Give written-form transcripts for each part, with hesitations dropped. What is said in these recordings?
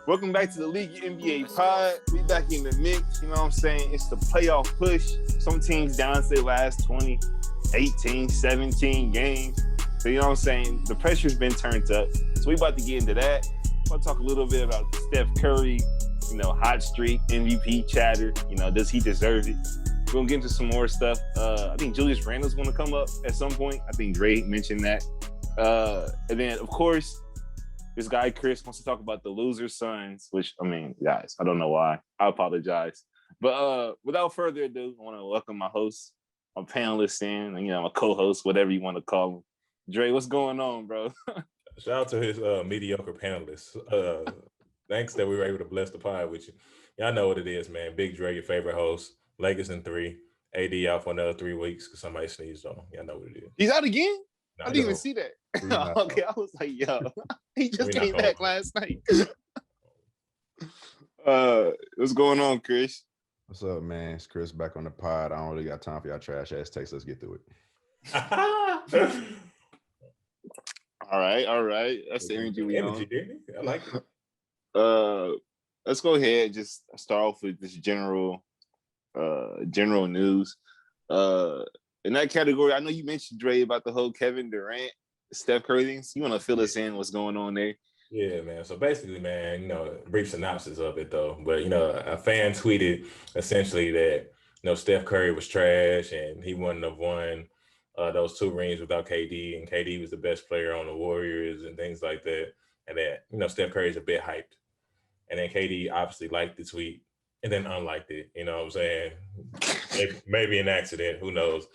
Welcome back to the League NBA pod. We back in the mix. You know what I'm saying? It's the playoff push. Some teams down to their last 20, 18, 17 games. So you know what I'm saying? The pressure's been turned up. So we about to get into that. I'll talk a little bit about Steph Curry, hot streak, MVP chatter. Does he deserve it? We're going to get into some more stuff. I think Julius Randle's going to come up at some point. I think Dre mentioned that. And then, of course, this guy, Chris, wants to talk about the loser Suns, which, guys, I don't know why. I apologize. But without further ado, I want to welcome my host, my panelists in, my co-host, whatever you want to call him. Dre, what's going on, bro? Shout out to his mediocre panelists. Thanks that we were able to bless the pod with you. Y'all know what it is, man. Big Dre, your favorite host. Lakers in 3. AD out for another 3 weeks because somebody sneezed on him. Y'all know what it is. He's out again? No, I didn't even see that. Okay, I was like, yo, he just came back last night. What's going on, Chris? What's up, man? It's Chris back on the pod. I don't really got time for y'all trash ass takes. Let's get through it. All right. That's the energy we on. I like it. Let's go ahead and just start off with this general news. In that category, I know you mentioned, Dre, about the whole Kevin Durant, Steph Curry things. You want to fill us in what's going on there? Yeah, man. So basically, man, brief synopsis of it though. But a fan tweeted essentially that Steph Curry was trash and he wouldn't have won those 2 rings without KD, and KD was the best player on the Warriors and things like that. And that Steph Curry's a bit hyped. And then KD obviously liked the tweet and then unliked it. You know what I'm saying? Maybe an accident, who knows?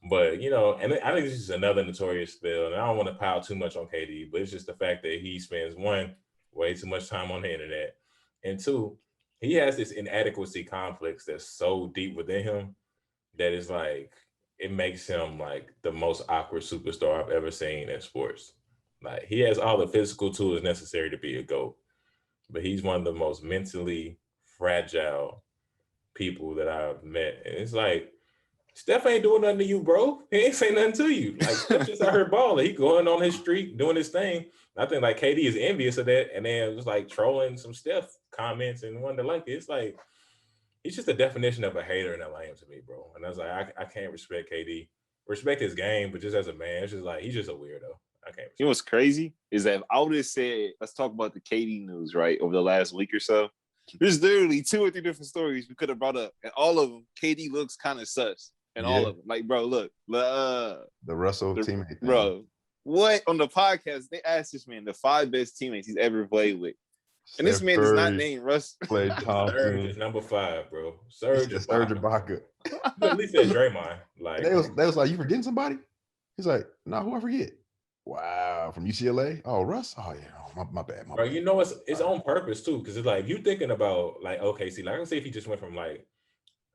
But, and I think this is another notorious spill, and I don't want to pile too much on KD, but it's just the fact that he spends, 1, way too much time on the internet, and 2, he has this inadequacy complex that's so deep within him that is like, it makes him like the most awkward superstar I've ever seen in sports. Like, he has all the physical tools necessary to be a GOAT, but he's one of the most mentally fragile people that I've met. And it's like, Steph ain't doing nothing to you, bro. He ain't saying nothing to you. Like, Steph just out here balling. He going on his streak, doing his thing. I think like KD is envious of that, and then just like trolling some Steph comments and wanting to like it. It's like, he's just the definition of a hater in Atlanta to me, bro. And I was like, I can't respect KD. Respect his game, but just as a man, it's just like, he's just a weirdo. I can't. You know what's crazy is that if I would have said, let's talk about the KD news, right, over the last week or so, there's literally 2 or 3 different stories we could have brought up, and all of them, KD looks kind of sus. And all of them, like, bro, look, the Russell teammate thing. Bro, what on the podcast they asked this man the 5 best teammates he's ever played with, and this man is not named Russ. Played Thompson. Serge is number 5, bro. Serge Ibaka. At least said Draymond. Like, they was like, you forgetting somebody? He's like, no, who I forget? Wow, from UCLA. Oh, Russ. Oh yeah, my bad. Bro, it's on purpose too, because it's like, if you're thinking about like OKC, like I can say if he just went from like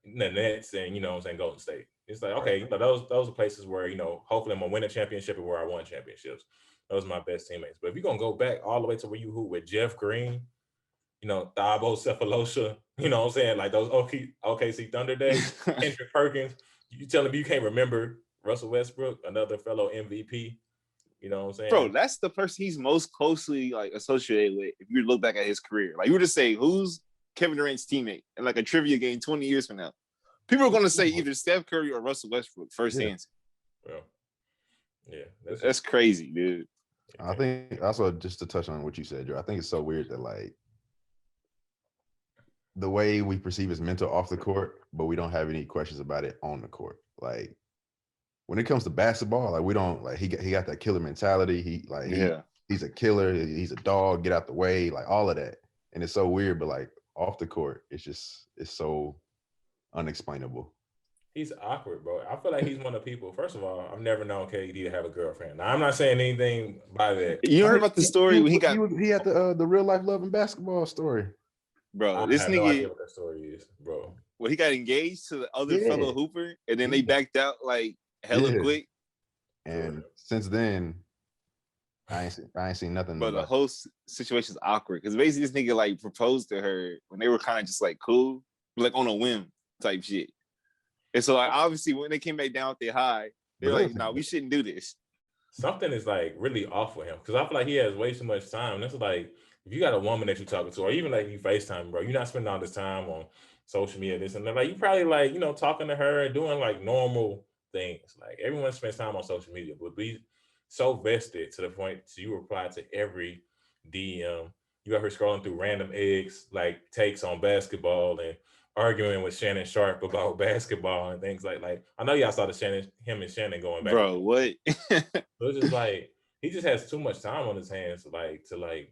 the Nets and Golden State. It's like, okay, those are places where, hopefully I'm gonna win a championship and where I won championships. Those are my best teammates. But if you're gonna go back all the way to where you hoop with Jeff Green, Thabo Cephalosha, like those OKC Thunder days, Kendrick Perkins, you telling me you can't remember Russell Westbrook, another fellow MVP. You know what I'm saying? Bro, that's the person he's most closely like associated with if you look back at his career. Like, you were to say, who's Kevin Durant's teammate in like a trivia game 20 years from now, people are going to say either Steph Curry or Russell Westbrook first answer. Well, yeah, that's crazy, dude. I think also, just to touch on what you said, Joe, I think it's so weird that like the way we perceive his mental off the court, but we don't have any questions about it on the court. Like, when it comes to basketball, like, we don't like he got that killer mentality. He's a killer. He's a dog. Get out the way. Like, all of that, and it's so weird. But like, off the court, it's so unexplainable. He's awkward, bro. I feel like he's one of the people. First of all, I've never known KD to have a girlfriend. Now, I'm not saying anything by that. You heard about the story when he had the real life love and basketball story, bro. This nigga, no idea what that story is, bro. Well, he got engaged to the other fellow hooper, and then they backed out like hella quick. And since then, I ain't seen nothing. But the whole situation's awkward because basically this nigga like proposed to her when they were kind of just like cool, like on a whim type shit. And so like obviously when they came back down with their high, they're like, "No, we shouldn't do this." Something is like really off with him because I feel like he has way too much time. That's like if you got a woman that you're talking to, or even like you FaceTime, bro, you're not spending all this time on social media, this and that. Like you probably like, talking to her and doing like normal things. Like everyone spends time on social media, but be so vested to the point to you reply to every DM. You got her scrolling through random eggs, like takes on basketball and arguing with Shannon Sharp about basketball and things like I know y'all saw him and Shannon going back. Bro, what? So it's just like he just has too much time on his hands to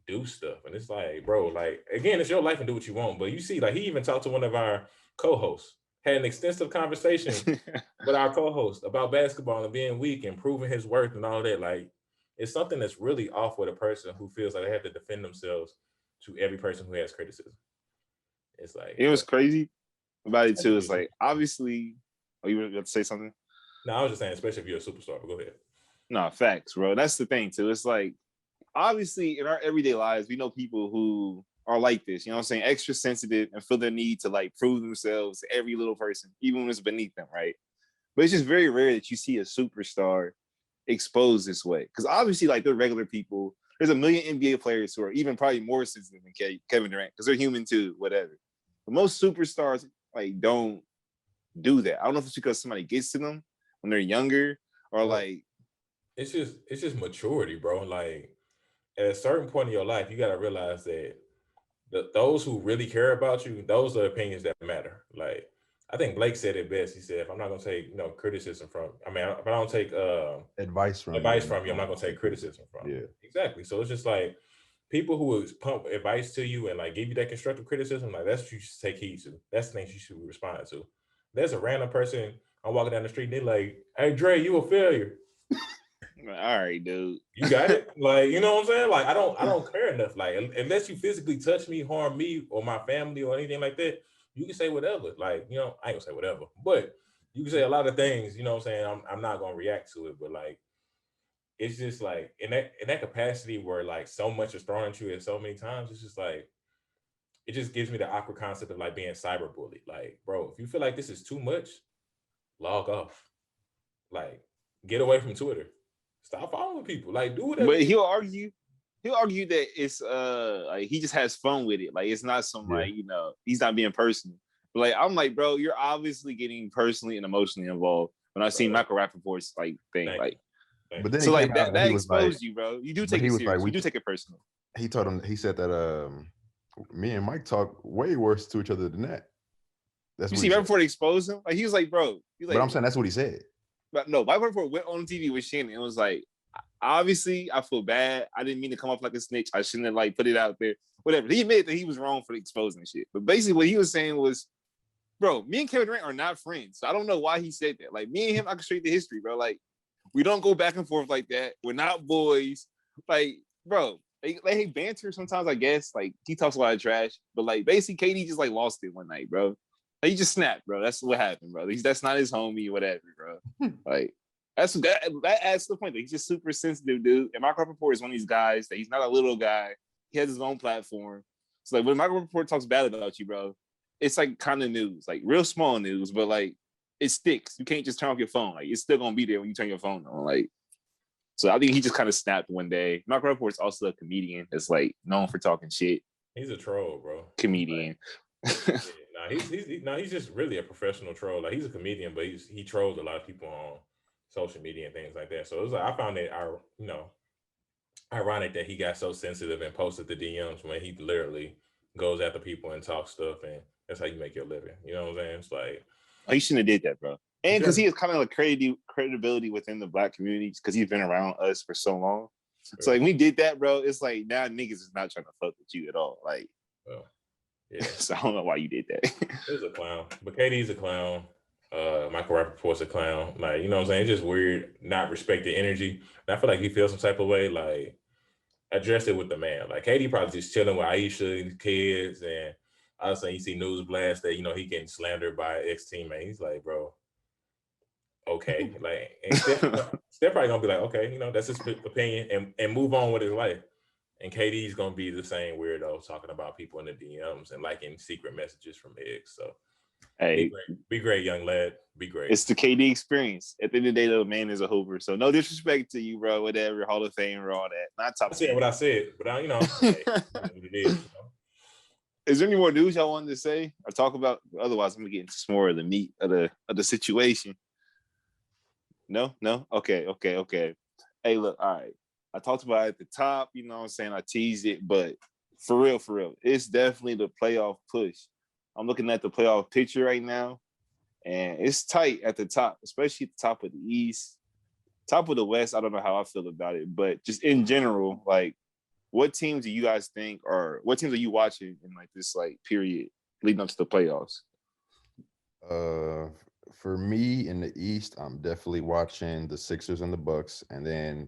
do stuff. And it's like, bro, like again, it's your life and do what you want. But you see, like he even talked to one of our co-hosts, had an extensive conversation with our co-host about basketball and being weak and proving his worth and all that. Like it's something that's really off with a person who feels like they have to defend themselves to every person who has criticism. It's like it was crazy about it too. It's like obviously, you were about to say something? No, I was just saying, especially if you're a superstar. But go ahead. No, facts, bro. That's the thing too. It's like obviously in our everyday lives, we know people who are like this, you know what I'm saying? Extra sensitive and feel the need to like prove themselves to every little person, even when it's beneath them, right? But it's just very rare that you see a superstar exposed this way. Because obviously, like they're regular people. There's a million NBA players who are even probably more sensitive than Kevin Durant because they're human too, whatever. But most superstars like don't do that. I don't know if it's because somebody gets to them when they're younger or like it's just maturity, bro. Like at a certain point in your life, you got to realize that those who really care about you, those are the opinions that matter. Like I think Blake said it best. He said, "If I'm not gonna take criticism from, if I don't take advice from you, I'm not gonna take criticism from." Yeah, exactly. So it's just like people who would pump advice to you and like give you that constructive criticism, like that's what you should take heed to. That's the things you should respond to. There's a random person I'm walking down the street and they're like, "Hey Dre, you a failure." All right, dude. You got it. Like, you know what I'm saying? Like, I don't care enough. Like, unless you physically touch me, harm me, or my family, or anything like that, you can say whatever. Like, I ain't gonna say whatever, but you can say a lot of things. You know what I'm saying? I'm not gonna react to it, but like, it's just like in that capacity where like so much is thrown at you at so many times. It's just like it just gives me the awkward concept of like being cyberbullied. Like, bro, if you feel like this is too much, log off. Like, get away from Twitter. Stop following people. Like, do whatever. But he'll argue that it's like he just has fun with it. Like it's not some like, he's not being personal. But like I'm like, bro, you're obviously getting personally and emotionally involved. When I see Michael Rappaport's like thing, like but then so like that exposed you, bro. You do take it serious. You do take it personal. He said that me and Mike talk way worse to each other than that. That's you see right before they exposed him? Like he was like, bro. But I'm saying that's what he said. But no, Mike Rappaport went on TV with Shannon and was like, obviously, I feel bad. I didn't mean to come off like a snitch. I shouldn't have like put it out there. Whatever. He admitted that he was wrong for exposing shit. But basically, what he was saying was, bro, me and Kevin Durant are not friends. So I don't know why he said that. Like me and him, I can straight the history, bro. Like we don't go back and forth like that. We're not boys. Like, bro, they banter sometimes. I guess like he talks a lot of trash. But like basically, KD just like lost it one night, bro. Like, he just snapped, bro. That's what happened, bro. That's not his homie, whatever, bro. Like. That adds to the point that he's just super sensitive, dude. And Michael Rappaport is one of these guys that he's not a little guy. He has his own platform. So like when Michael Rappaport talks bad about you, bro, it's like kind of news, like real small news, but like it sticks. You can't just turn off your phone. Like it's still gonna be there when you turn your phone on. Like, so I think he just kind of snapped one day. Michael Rappaport's also a comedian that's like known for talking shit. He's a troll, bro. Comedian. He's just really a professional troll. Like he's a comedian, but he trolls a lot of people on social media and things like that. So it was like I found it, ironic that he got so sensitive and posted the DMs when he literally goes after people and talks stuff, and that's how you make your living. You know what I'm saying? It's like he shouldn't have did that, bro. And because he has kind of like credibility within the Black community because he's been around us for so long. Sure. So like when he did that, bro, it's like now niggas is not trying to fuck with you at all. Like, yeah. So I don't know why you did that. He's a clown, but KD's a clown. Michael Rappaport's a clown. Like, you know what I'm saying? It's just weird, not respect the energy. And I feel like he feels some type of way, like, address it with the man. Like, KD probably just chilling with Aisha and kids, and all of a sudden you see news blast that, he getting slandered by an ex-teammate. He's like, bro, okay. Like, and Steph probably gonna be like, okay, that's his opinion, and move on with his life. And KD's gonna be the same weirdo talking about people in the DMs and liking secret messages from ex. So Hey, be great, young lad. Be great. It's the KD experience. At the end of the day, the man is a hooper. So no disrespect to you, bro. Whatever, Hall of Fame or all that. Not top. I said what I said, but hey, it is. Is there any more news y'all wanted to say or talk about? Otherwise, I'm gonna get into some more of the meat of the situation. No. Okay. Hey, look. All right. I talked about it at the top. You know what I'm saying? I teased it, but for real, it's definitely the playoff push. I'm looking at the playoff picture right now. And it's tight at the top, especially at the top of the East. Top of the West, I don't know how I feel about it. But just in general, like, what teams do you guys think or what teams are you watching in, like, this, like, period leading up to the playoffs? For me in the East, I'm definitely watching the Sixers and the Bucks and then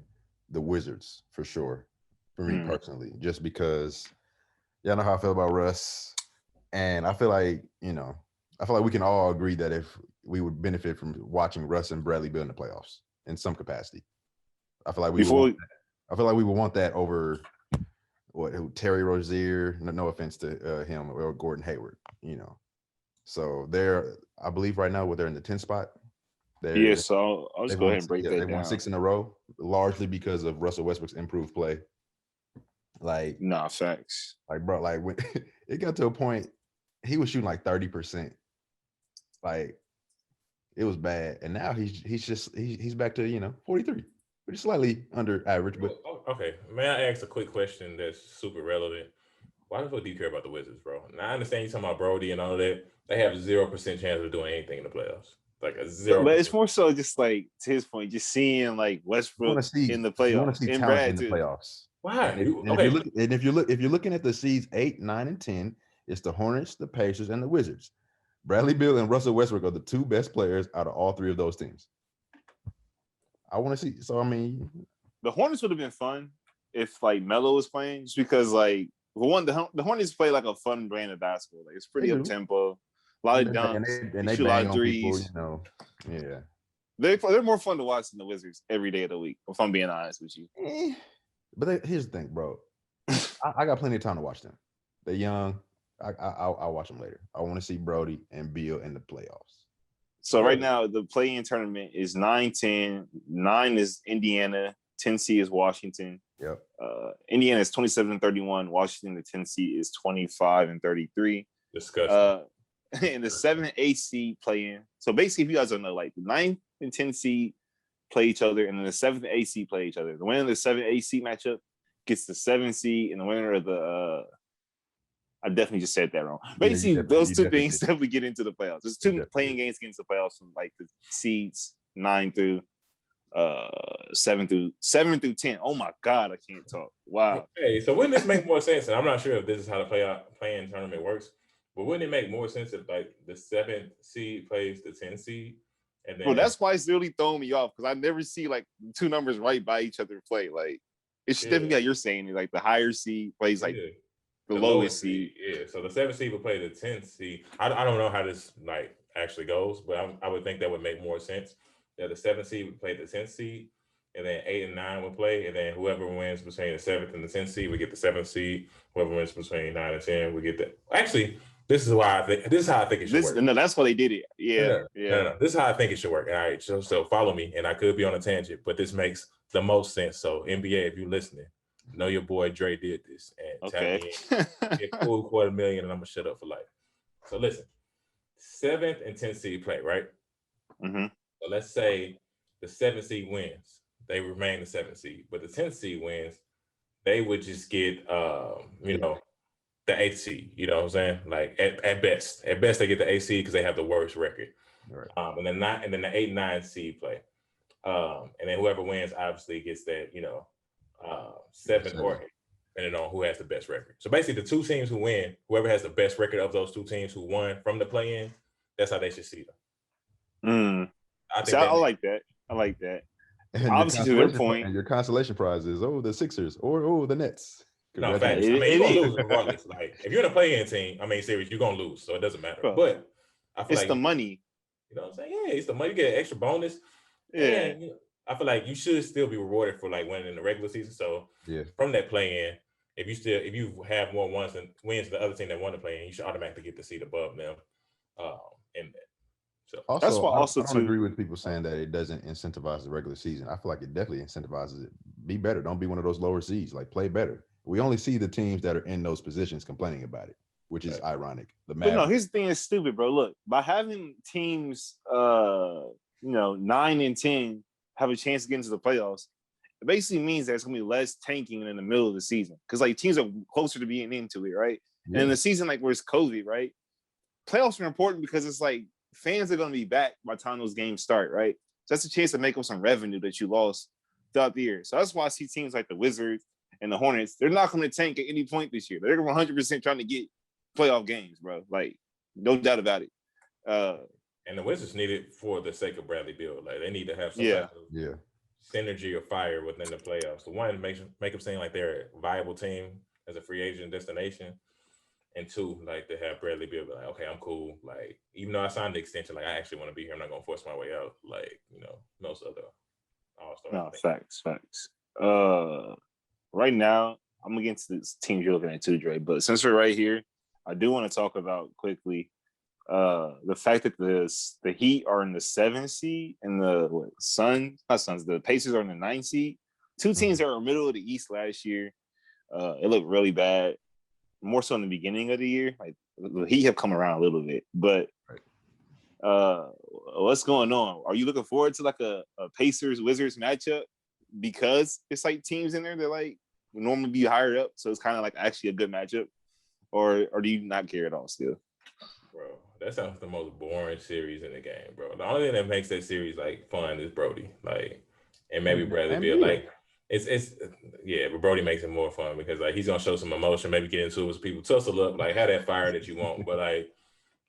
the Wizards for sure, for me personally. Just because y'all know how I feel about Russ. And I feel like, we can all agree that if we would benefit from watching Russ and Bradley Beal in the playoffs in some capacity, I feel like we would want that over Terry Rozier. No offense to him or Gordon Hayward, So I believe right now they're in the 10th spot. So I'll just go ahead and break that down. They won 6 in a row, largely because of Russell Westbrook's improved play. Like, facts. Like, bro, like when it got to a point, he was shooting like 30%. Like, it was bad, and now he's back to 43, which is slightly under average. But okay, may I ask a quick question that's super relevant? Why the fuck do you care about the Wizards, bro? Now I understand you talking about Brody and all that. They have 0% chance of doing anything in the playoffs, like a 0%. But it's more so just like to his point, just seeing like Westbrook in the playoffs. You want to see talent in the playoffs. Why? If you're looking at the seeds 8, 9, and 10, it's the Hornets, the Pacers, and the Wizards. Bradley Beal and Russell Westbrook are the 2 best players out of all 3 of those teams. I want to see. So I mean, the Hornets would have been fun if like Melo was playing, just because like for one, the Hornets play like a fun brand of basketball. Like it's pretty up tempo, a lot of dunks, and they shoot a lot bang of on threes. people, Yeah, they're more fun to watch than the Wizards every day of the week. If I'm being honest with you. But here's the thing, bro. I got plenty of time to watch them. They're young. I'll watch them later. I want to see Brody and Beal in the playoffs. So right now, the play-in tournament is 9-10. 9 is Indiana. 10 seed is Washington. Yep. Indiana is 27-31. Washington, the 10 seed, is 25-33. Disgusting. And the 7-8 seed play-in. So basically, if you guys don't know, like the 9th and 10 seed play each other, and then the 7th and 8th seed play each other. The winner of the 7-8 seed matchup gets the 7 seed, and the winner of the I definitely just said that wrong. Basically, those 2 things definitely get into the playoffs. There's 2 playing games against the playoffs from like the seeds 9 through 7 through 10. Oh my God, I can't talk. Wow. Okay, so wouldn't this make more sense? And I'm not sure if this is how the play-in tournament works, but wouldn't it make more sense if like the 7th seed plays the 10th seed? And then, that's why it's really throwing me off, because I never see like 2 numbers right by each other play. Like it's definitely like you're saying, like the higher seed plays like the lowest seed. Yeah, so the 7th seed would play the 10th seed. I don't know how this like actually goes, but I would think that would make more sense. That the 7th seed would play the 10th seed, and then 8 and 9 would play, and then whoever wins between the 7th and the 10th seed would get the 7th seed. Whoever wins between 9 and 10 would get that. Actually, this is how I think it should work. No, that's why they did it. Yeah. No. This is how I think it should work. All right, so follow me, and I could be on a tangent, but this makes the most sense. So NBA, if you're listening, know your boy Dre did this, and tap me in. Get full $250,000, and I'm gonna shut up for life. So listen, 7th and 10th seed play, right? Mm-hmm. So let's say the 7th seed wins, they remain the 7th seed, but the 10th seed wins, they would just get the 8th seed. You know what I'm saying? Like at best they get the 8th seed because they have the worst record. Right. And then the 8 and 9 seed play, and then whoever wins obviously gets that 7th or 8th, depending on who has the best record. So basically, the 2 teams who win, whoever has the best record of those 2 teams who won from the play-in, that's how they should see them. I like that. And obviously, to their point, and your consolation prize is the Sixers or the Nets. No, facts. You're gonna lose regardless. Like if you're in a play-in team, series, you're gonna lose, so it doesn't matter. But I feel it's the money. You know what I'm saying? Yeah, it's the money. You get an extra bonus. Yeah. And, I feel like you should still be rewarded for like winning in the regular season. So from that play-in, if you have more wins than the other team that won the play-in, you should automatically get the seat above them. in that. So also, that's why I also don't agree with people saying that it doesn't incentivize the regular season. I feel like it definitely incentivizes it. Be better. Don't be one of those lower seeds. Like, play better. We only see the teams that are in those positions complaining about it, which is ironic. But no, here's the thing that's stupid, bro. Look, by having teams 9 and 10 have a chance to get into the playoffs, it basically means there's gonna be less tanking in the middle of the season. Because like teams are closer to being into it, right? Yeah. And in the season, like where it's COVID, right? Playoffs are important because it's like fans are gonna be back by the time those games start, right? So that's a chance to make up some revenue that you lost throughout the year. So that's why I see teams like the Wizards and the Hornets, they're not going to tank at any point this year. They're 100% trying to get playoff games, bro. Like, no doubt about it. And the Wizards need it for the sake of Bradley Beal. Like, they need to have some type of synergy or fire within the playoffs. So one, make them seem like they're a viable team as a free agent destination. And two, like, to have Bradley Beal be like, okay, I'm cool. Like, even though I signed the extension, like, I actually want to be here. I'm not going to force my way out. Like, most other all-stars. No, facts. Right now, I'm against this team you're looking at too, Dre. But since we're right here, I do want to talk about quickly the fact that the Heat are in the 7th seed and the Pacers are in the 9th seed. Two teams that were middle of the East last year. It looked really bad, more so in the beginning of the year. Like the Heat have come around a little bit, but what's going on? Are you looking forward to like a Pacers Wizards matchup because it's like teams in there that like would normally be higher up, so it's kind of like actually a good matchup, or do you not care at all still? Bro, that sounds the most boring series in the game, bro. The only thing that makes that series like fun is Brody, like, and maybe Bradley Beal. Like, but Brody makes it more fun because like he's gonna show some emotion, maybe get into it with people, tussle up, like have that fire that you want. But like,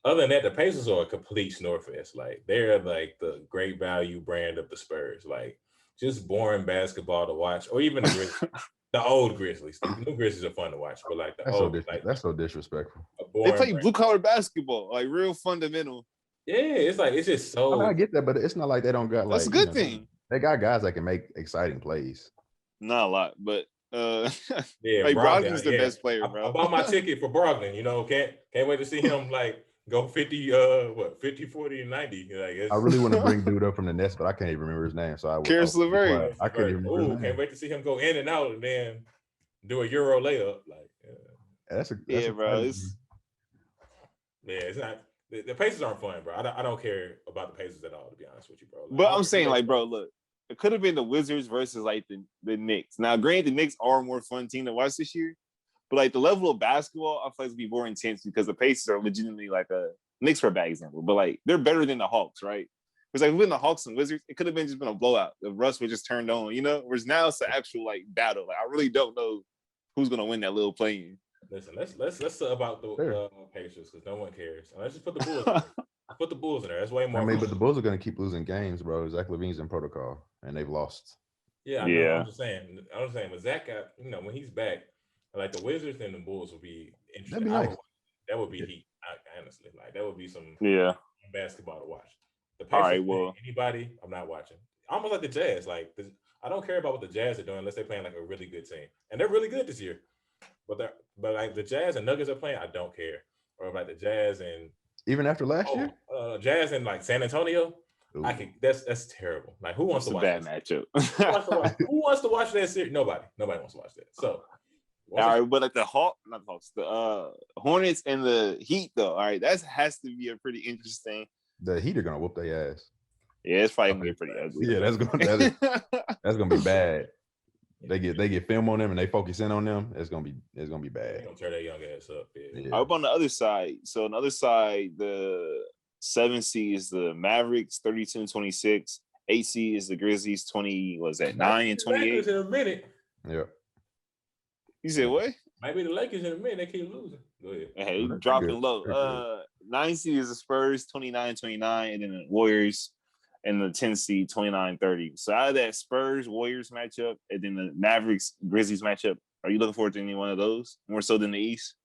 other than that, the Pacers are a complete snorefest. Like, they're like the great value brand of the Spurs. Like, just boring basketball to watch, or even the Grizzlies. The old Grizzlies. The new Grizzlies are fun to watch, but like that's so disrespectful. They play blue collar basketball, like real fundamental. Yeah, it's just so. I mean, I get that, but it's not like they don't got like. That's a good thing. They got guys that can make exciting plays. Not a lot, but like Brogdon's the best player, bro. I bought my ticket for Brogdon. Can't wait to see him like go 50, 40, and 90. Like, I really want to bring dude up from the Nets, but I can't even remember his name. So Caris LeVert. I can't even remember his name. Can't wait to see him go in and out and then do a Euro layup. Like, that's bro. It's not. The Pacers aren't fun, bro. I don't care about the Pacers at all, to be honest with you, bro. But I'm saying, like, bro, look, it could have been the Wizards versus like the Knicks. Now, granted, the Knicks are a more fun team to watch this year, but like the level of basketball, I feel like it's be more intense because the Pacers are legitimately like a Knicks for a bad example, but like they're better than the Hawks, right? Because like with the Hawks and Wizards, it could have just been a blowout. The Russ was just turned on, whereas now it's an actual like battle. Like I really don't know who's gonna win that little play-in. Listen, let's about the Pacers because no one cares. Let's just put the Bulls in there. Put the Bulls in there. That's way more. I mean, but the Bulls are going to keep losing games, bro. Zach LaVine's in protocol, and they've lost. Yeah, I know. I'm just saying. But Zach got, when he's back, like the Wizards and the Bulls will be interesting. That'd be nice. That would be heat, honestly. Like that would be some basketball to watch. The Pacers, anybody, I'm not watching. Almost like the Jazz. Like I don't care about what the Jazz are doing unless they're playing like a really good team, and they're really good this year. But like the Jazz and Nuggets are playing, I don't care. Or like the Jazz and even after last year, Jazz and like San Antonio, that's terrible. Like who wants to watch a bad matchup? Who wants to watch that series? Nobody wants to watch that. So all right, but like the Hornets and the Heat though, all right, that has to be a pretty interesting. The Heat are gonna whoop their ass. Yeah, it's probably gonna be pretty ugly. Yeah, that's gonna be bad. They get film on them and they focus in on them. It's gonna be bad. They're gonna tear that young ass up. Yeah. Up on the other side. So on the other side, the 7th seed is the Mavericks, 32-26. 8th seed is the Grizzlies, 9 and 28. In a minute. Yeah. You said what? Maybe the Lakers in a minute. They keep losing. Go ahead. Hey, dropping low. 9th seed is the Spurs, 29-29, and then the Warriors. And the 10th seed, 29-30. So out of that Spurs-Warriors matchup and then the Mavericks-Grizzlies matchup, are you looking forward to any one of those more so than the East?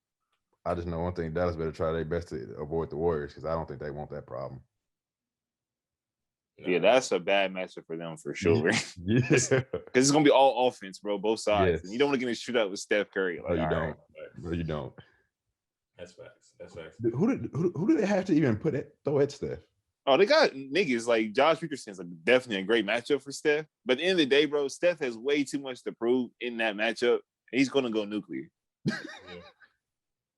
I just know one thing: Dallas better try their best to avoid the Warriors because I don't think they want that problem. Yeah, that's a bad matchup for them for sure. Yeah, because it's gonna be all offense, bro, both sides. Yes. And you don't want to get in a shootout with Steph Curry. Like, No, you don't. That's facts. That's facts. Who do they have to even throw at Steph? Oh, they got niggas like Josh Richardson's definitely a great matchup for Steph. But at the end of the day, bro, Steph has way too much to prove in that matchup. He's gonna go nuclear.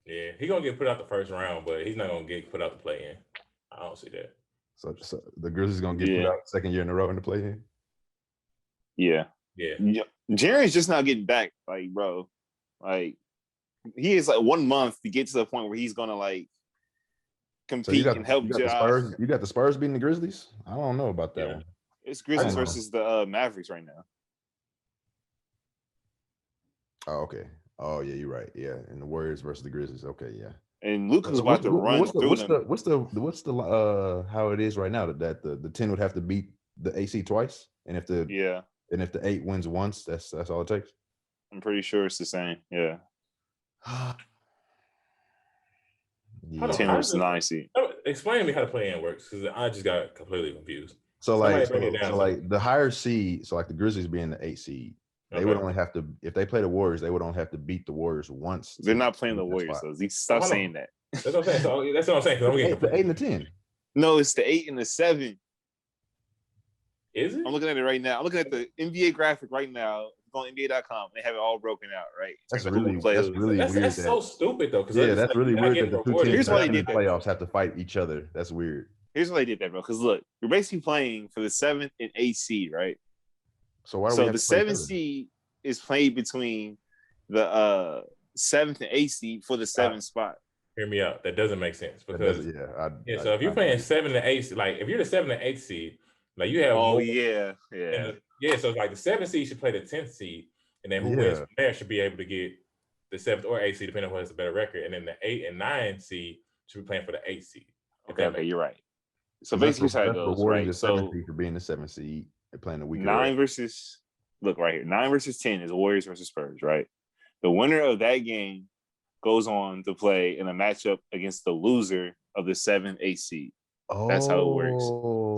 Yeah, he's gonna get put out the first round, but he's not gonna get put out the play-in. I don't see that. So the Grizzlies gonna get put out second year in a row in the play-in. Yeah. Jaren's just not getting back, like, bro. Like, he is like 1 month to get to the point where he's gonna like compete and help Josh. You got the Spurs beating the Grizzlies? I don't know about that one. It's Grizzlies versus the Mavericks right now. Oh, okay. Oh, yeah, you're right. Yeah, and the Warriors versus the Grizzlies. Okay, yeah. And Luka's about to run through them. What's the how it is right now that the 10 would have to beat the AC twice, and if the 8 wins once, that's all it takes. I'm pretty sure it's the same. Yeah. 10 versus 9 seed. Explain to me how the play-in works, because I just got completely confused. So like the higher seed, so like the Grizzlies being the 8 seed, they would only have to, if they play the Warriors, they would only have to beat the Warriors once. They're not playing the Warriors, so stop saying that. That's what I'm saying. So that's what I'm saying. The 8 and the 10. No, it's the 8 and the 7. Is it? I'm looking at it right now. I'm looking at the NBA graphic right now. On NBA.com, they have it all broken out, right? That's really weird. That's so stupid though. That's really weird that the two teams in the playoffs have to fight each other. That's weird. Here's why they did that, bro. Because look, you're basically playing for the 7th and 8th seed, right? So why? So the 7th seed is played between the 7th and 8th seed for the 7th spot. Hear me out. That doesn't make sense because so if you're playing 7 and 8, like if you're the 7th and 8th seed, like you have. So it's like the 7th seed should play the 10th seed, and then who wins from there should be able to get the 7th or 8th seed, depending on who has a better record. And then the 8 and 9 seed should be playing for the 8th seed. Okay, you're right. So basically, how it goes, right? The 7th seed for being the 7th seed and playing the week. 9 versus 10 is Warriors versus Spurs, right? The winner of that game goes on to play in a matchup against the loser of the 7th, 8th seed. That's how it works.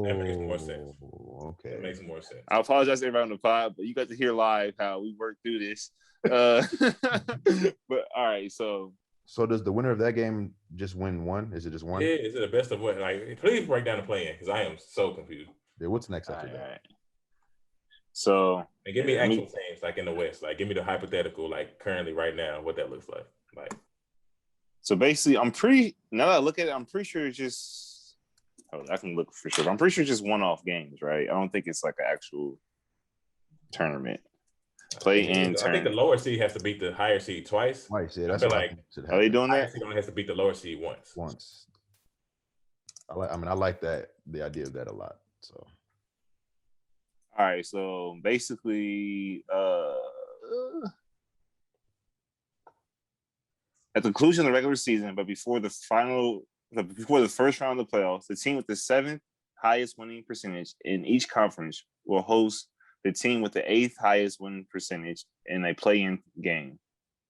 That makes more sense. Okay. That makes more sense. I apologize to everyone on the pod, but you got to hear live how we work through this. But all right, so does the winner of that game just win one? Is it just one? Yeah, is it the best of what? Like, please break down the play-in because I am so confused. Yeah, what's next after that? Right. So and give me actual teams like in the West. Like, give me the hypothetical, like currently right now, what that looks like. Like, so basically, now that I look at it, I'm pretty sure it's just. I can look for sure. But I'm pretty sure it's just one-off games, right? I don't think it's like an actual tournament. Play-in tournament. I think the lower seed has to beat the higher seed twice. Yeah, that's are they doing that? The higher seed only has to beat the lower seed once. I like that, the idea of that a lot. So, all right. So basically, at the conclusion of the regular season, but before the first round of the playoffs, the team with the 7th highest winning percentage in each conference will host the team with the 8th highest winning percentage in a play-in game.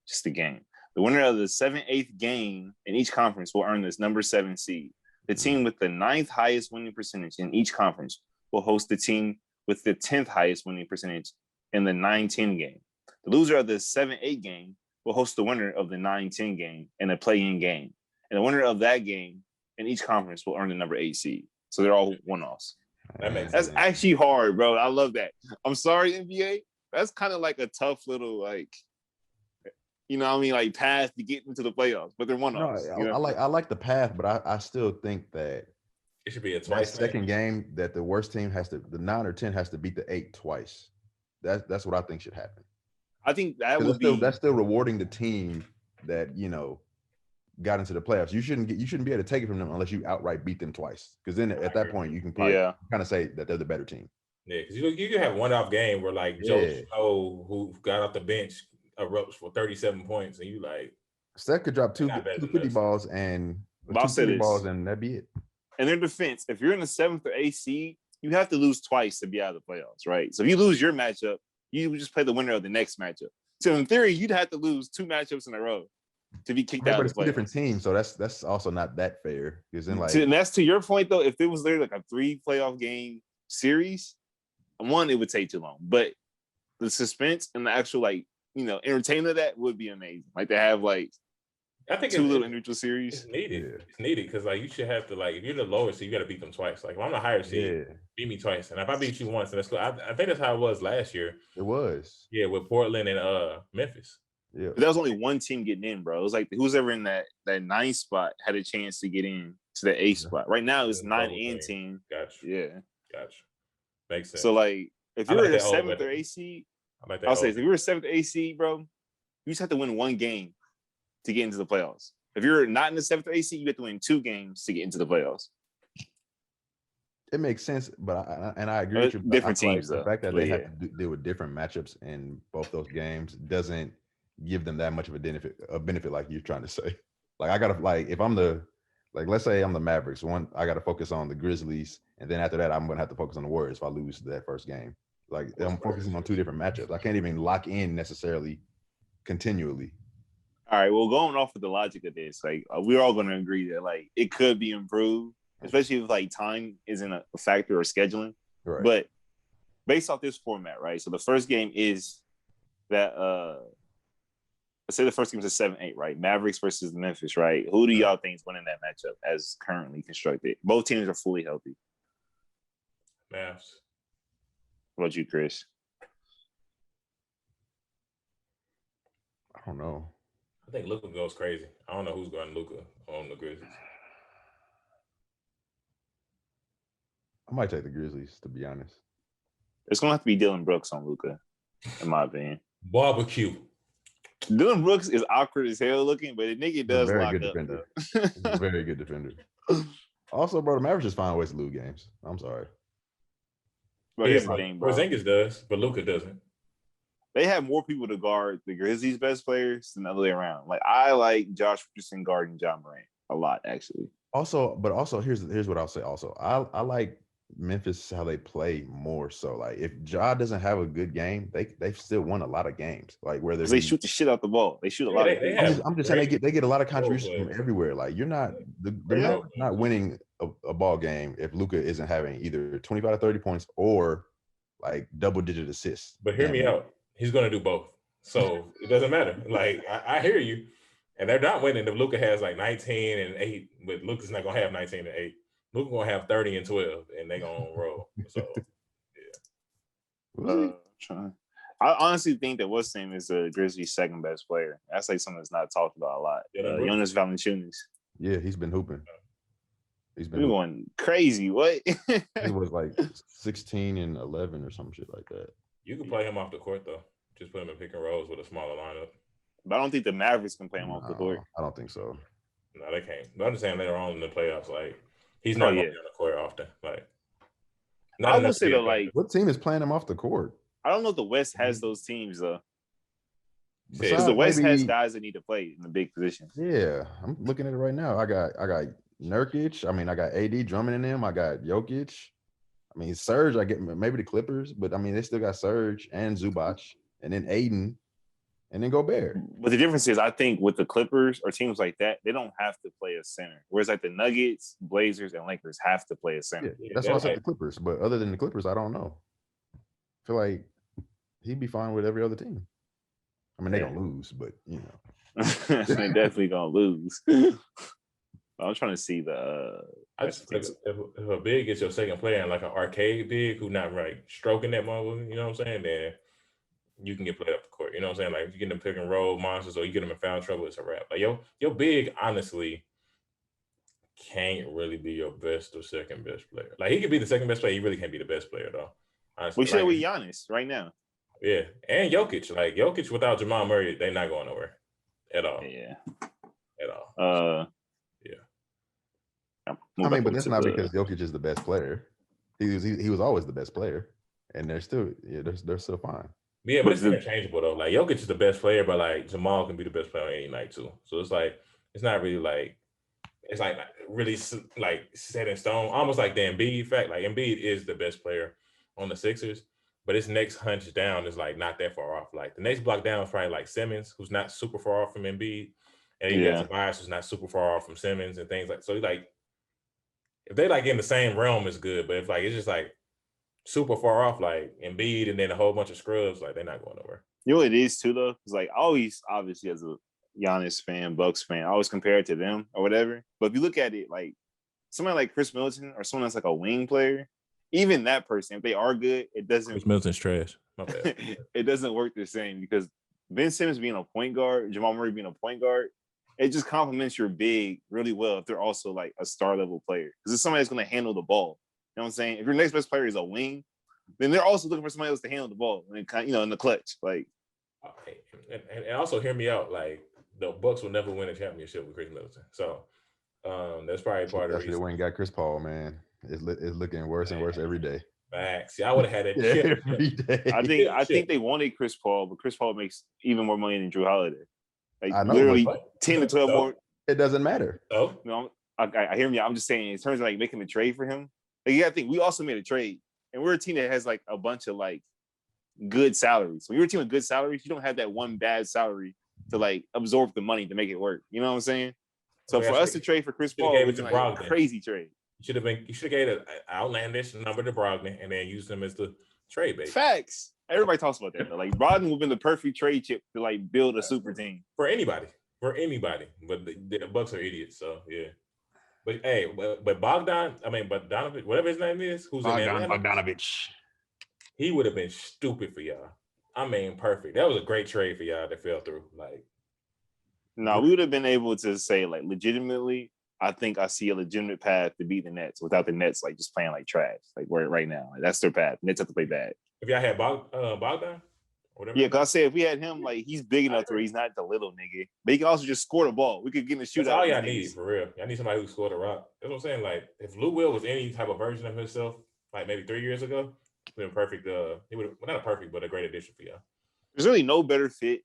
Just a game. The winner of the 7th, 8th game in each conference will earn this number 7 seed. The team with the 9th highest winning percentage in each conference will host the team with the 10th highest winning percentage in the 9-10 game. The loser of the 7-8 game will host the winner of the 9-10 game in a play-in game. And the winner of that game in each conference will earn the number 8 seed. So they're all one-offs. That's actually hard, bro. I love that. I'm sorry, NBA. That's kind of like a tough little, like, you know what I mean, like path to get into the playoffs, but they're one-offs. No, I like the path, but I still think that it should be a twice. Second game that the worst team the 9 or 10 has to beat the 8 twice. That's what I think should happen. I think that's still rewarding the team that got into the playoffs. You shouldn't be able to take it from them unless you outright beat them twice. Because then at that point you can probably kind of say that they're the better team. Yeah, because you can have one-off game where like Joe who got off the bench erupts for 37 points, and you like Steph could drop two 50 balls and that'd be it. In their defense, if you're in the 7th or 8th seed, you have to lose twice to be out of the playoffs, right? So if you lose your matchup, you just play the winner of the next matchup. So in theory, you'd have to lose 2 matchups in a row to be kicked out of the playoffs. But it's 2 different teams, so that's also not that fair. Because then, and that's to your point, though. If it was there like a 3 playoff game series, one, it would take too long. But the suspense and the actual entertainment of that would be amazing. Like to have I think two little neutral series. It's needed. Yeah. It's needed because like you should have to like if you're the lower seed, you got to beat them twice. Like if I'm the higher seed, beat me twice, and if I beat you once, and that's cool. I think that's how it was last year. It was. Yeah, with Portland and Memphis. Yeah, but that was only one team getting in, bro. It was like who's ever in that 9th spot had a chance to get in to the 8th spot. Right now it's 9 and 10. Gotcha. Yeah, gotcha. Makes sense. So like if you're a 7th or 8th seed, I'll say if you're a 7th or 8th seed, bro, you just have to win one game to get into the playoffs. If you're not in the 7th or 8th seed, you have to win 2 games to get into the playoffs. It makes sense, but I agree with you. Different teams, though. The fact that they have to deal with different matchups in both those games doesn't give them that much of a benefit like you're trying to say. Like I gotta if I'm let's say I'm the Mavericks, I gotta focus on the Grizzlies, and then after that I'm gonna have to focus on the Warriors if I lose that first game. Like I'm focusing on 2 different matchups. I can't even lock in necessarily continually. All right, well, going off of the logic of this, like we're all going to agree that like it could be improved, especially if like time isn't a factor or scheduling. Right. But based off this format, right? So the first game is that let's say the first game is a 7-8, right? Mavericks versus Memphis, right? Who do y'all think is winning that matchup as currently constructed? Both teams are fully healthy. Mavs. What about you, Chris? I don't know. I think Luka goes crazy. I don't know who's going Luka on the Grizzlies. I might take the Grizzlies, to be honest. It's going to have to be Dylan Brooks on Luka, in my opinion. Barbecue. Dylan Brooks is awkward as hell looking, but the nigga does lock up. Defender. He's a very good defender. Also, bro, the Mavericks just find ways to lose games. I'm sorry. But here's the thing, bro. Porzingis does, but Luka doesn't. They have more people to guard the Grizzlies' best players than the other way around. Like I like Josh Richardson guarding John Morant a lot, actually. Also, here's what I'll say. Also, I like Memphis how they play more. So like if Ja doesn't have a good game, they've still won a lot of games. Like where they shoot the shit out the ball. They shoot a lot. I'm just saying they get a lot of contributions from everywhere. Like you're not not winning a ball game if Luka isn't having either 25 to 30 points or like double-digit assists. But hear me out. He's going to do both. So it doesn't matter. Like, I hear you. And they're not winning if Luka has like 19 and 8, but Luka's not going to have 19 and 8. Luka going to have 30 and 12, and they're going to roll. So, yeah. I honestly think that what's name is the Grizzlies' second best player. That's like something that's not talked about a lot. Jonas Valanciunas. Yeah, he's been hooping. He's been going crazy. What? He was like 16 and 11 or some shit like that. You can play him off the court, though. Just put him in pick and rolls with a smaller lineup. But I don't think the Mavericks can play him off the court. I don't think so. No, they can't. But I'm just saying later on in the playoffs, like, he's not going to be on the court often. Like, I would say, though, like, what team is playing him off the court? I don't know if the West has those teams, though. Because the West has guys that need to play in the big positions. Yeah, I'm looking at it right now. I got Nurkic. I mean, I got AD Drummond in them. I got Jokic. I mean, Serge, I get maybe the Clippers, but I mean, they still got Serge and Zubac, and then Aiden, and then Gobert. But the difference is, I think with the Clippers or teams like that, they don't have to play a center. Whereas like the Nuggets, Blazers, and Lakers have to play a center. Yeah, that's why I said the Clippers. But other than the Clippers, I don't know. I feel like he'd be fine with every other team. I mean, they're gonna lose, but you know, they definitely gonna lose. I'm trying to see the. I just think if a big gets your second player and like an arcade big who not right stroking that motherfucker, you know what I'm saying? Then you can get played up the court. You know what I'm saying? Like if you get them pick and roll monsters or you get them in foul trouble, it's a wrap. Like your big honestly can't really be your best or second best player. Like he could be the second best player. He really can't be the best player though. Honestly, we share with Giannis right now. Yeah, and Jokic. Like Jokic without Jamal Murray, they're not going nowhere at all. Yeah, at all. I mean, but that's not because Jokic is the best player. He was always the best player, and they're still fine. Yeah, but it's interchangeable though. Like Jokic is the best player, but like Jamal can be the best player on any night too. So it's like it's not really like it's like really like set in stone. Almost like the Embiid fact. Like Embiid is the best player on the Sixers, but his next hunch down is like not that far off. Like the next block down is probably like Simmons, who's not super far off from Embiid, and he got Tobias, who's not super far off from Simmons and things like. So like. If they like in the same realm, it's good. But if like it's just like super far off, like Embiid and then a whole bunch of scrubs, like they're not going nowhere. You know what it is too, though? It's like always obviously as a Giannis fan, Bucks fan. I always compare it to them or whatever. But if you look at it, like somebody like Chris Middleton or someone that's like a wing player, even that person, if they are good, it doesn't. Chris Middleton's trash. My bad. It doesn't work the same because Ben Simmons being a point guard, Jamal Murray being a point guard, it just complements your big really well if they're also like a star level player. Because it's somebody that's going to handle the ball. You know what I'm saying? If your next best player is a wing, then they're also looking for somebody else to handle the ball and in the clutch. Like, okay. And also hear me out. Like the Bucks will never win a championship with Chris Middleton. So that's probably part of the reason. When you got Chris Paul, man, it's looking worse and worse every day. Facts. Yeah, I would have had that every day. I think they wanted Chris Paul, but Chris Paul makes even more money than Drew Holiday. Like I know, literally 10 to 12 more. It doesn't matter. Oh, no, I hear me. I'm just saying in terms of like making a trade for him. Like, you gotta think we also made a trade, and we're a team that has like a bunch of like good salaries. When you're a team with good salaries, you don't have that one bad salary to like absorb the money to make it work. You know what I'm saying? So for us to trade for Chris Paul, it was like a crazy trade. You should have gave an outlandish number to Brogdon and then used him as the trade base. Facts. Everybody talks about that. Like Brogdon would have been the perfect trade chip to like build a super team for anybody. But the Bucks are idiots. So yeah. But hey, but Bogdanovich, whatever his name is, who's in Atlanta, Bogdanovich, he would have been stupid for y'all. I mean, perfect. That was a great trade for y'all that fell through. Like, no, we would have been able to say like legitimately. I think I see a legitimate path to beat the Nets without the Nets like just playing like trash. Like where right now, like, that's their path. Nets have to play bad. If y'all had Bogdan, whatever. Yeah, because I said if we had him, like he's big enough where he's not the little nigga, but he can also just score the ball. We could get in the shootout. That's all y'all need for real. Y'all need somebody who scored a rock. That's what I'm saying. Like if Lou Will was any type of version of himself, like maybe 3 years ago, been perfect. He would not a perfect, but a great addition for y'all. There's really no better fit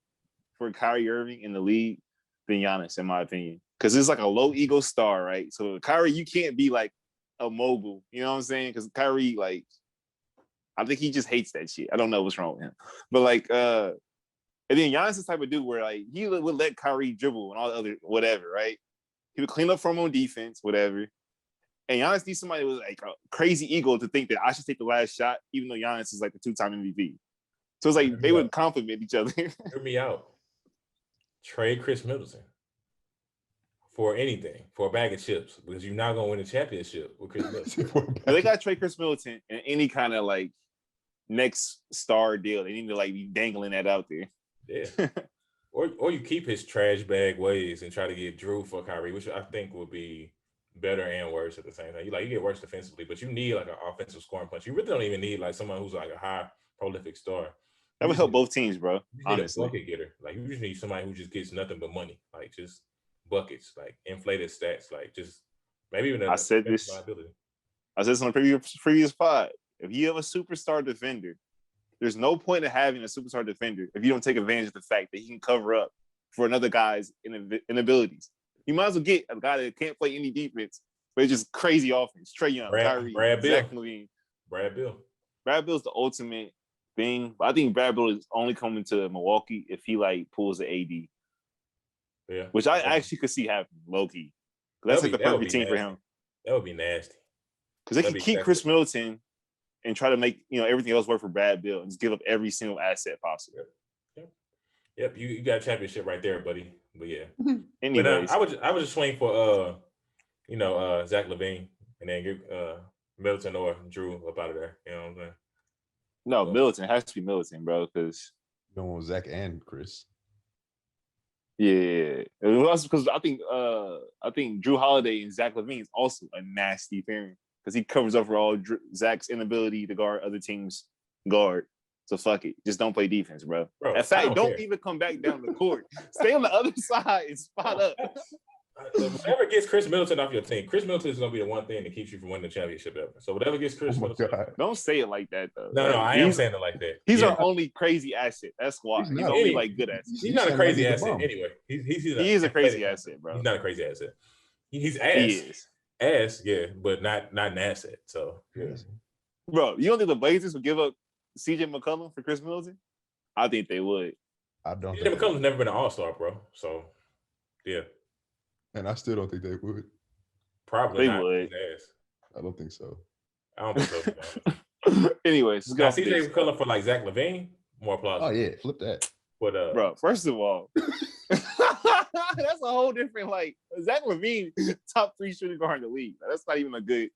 for Kyrie Irving in the league than Giannis, in my opinion. Because it's like a low ego star, right? So Kyrie, you can't be like a mogul. You know what I'm saying? Because Kyrie, like, I think he just hates that shit. I don't know what's wrong with him. But like, and then Giannis is the type of dude where like he would let Kyrie dribble and all the other whatever, right? He would clean up for him on defense, whatever. And Giannis needs somebody with like a crazy ego to think that I should take the last shot, even though Giannis is like the 2-time MVP. So it's like they would compliment each other. Hear me out. Trade Chris Middleton for anything, for a bag of chips, because you're not gonna win a championship with Chris Middleton. They got to trade Chris Middleton in any kind of like next star deal. They need to like be dangling that out there. Yeah. or you keep his trash bag ways and try to get Drew for Kyrie, which I think would be better and worse at the same time. You get worse defensively, but you need like an offensive scoring punch. You really don't even need like someone who's like a high prolific star. That would help both teams, bro. Honestly, a bucket getter. Like you just need somebody who just gets nothing but money, like just buckets, like inflated stats, like just maybe even. I said this on the previous pod. If you have a superstar defender, there's no point in having a superstar defender if you don't take advantage of the fact that he can cover up for another guy's inabilities. You might as well get a guy that can't play any defense, but it's just crazy offense. Trae Young, Kyrie, Brad Beal. Zach LaVine. Brad Bill's the ultimate thing. But I think Brad Bill is only coming to Milwaukee if he like pulls the AD. Yeah. Which I actually could see happening, low key. That's like the perfect team for him. That would be nasty. Because they can keep Chris Middleton and try to make everything else work for Brad Bill and just give up every single asset possible. Yep. You got a championship right there, buddy. But yeah. Anyways, but, I would just swing for Zach LaVine and then get Middleton or Drew up out of there. You know what I'm saying? No, Middleton has to be Middleton, bro. Because you don't want Zach and Chris. Yeah, because I think Drew Holiday and Zach LaVine is also a nasty pairing because he covers up for all Zach's inability to guard other teams' guard. So fuck it, just don't play defense, bro. In fact, don't even come back down the court. Stay on the other side and spot up. Whatever gets Chris Middleton off your team, Chris Middleton is going to be the one thing that keeps you from winning the championship ever. So whatever gets Chris Middleton. Don't say it like that, though. No, I am saying it like that. He's our only crazy asset. That's why. He's only like good asset. He's not a crazy asset anyway. He is a crazy asset, bro. He's not a crazy asset. He's ass. He is. Ass, yeah, but not an asset. So, yeah. Bro, you don't think the Blazers would give up CJ McCollum for Chris Middleton? I think they would. I don't. CJ McCollum's never been an all-star, bro. So, yeah. And I still don't think they would. Probably they not. Would. I don't think so. I don't think so. Anyways, now, CJ McCollum for like Zach LaVine, more plausible. Oh yeah, flip that. But bro, first of all, That's a whole different, like, Zach LaVine, top 3 shooting guard in the league. That's not even a good.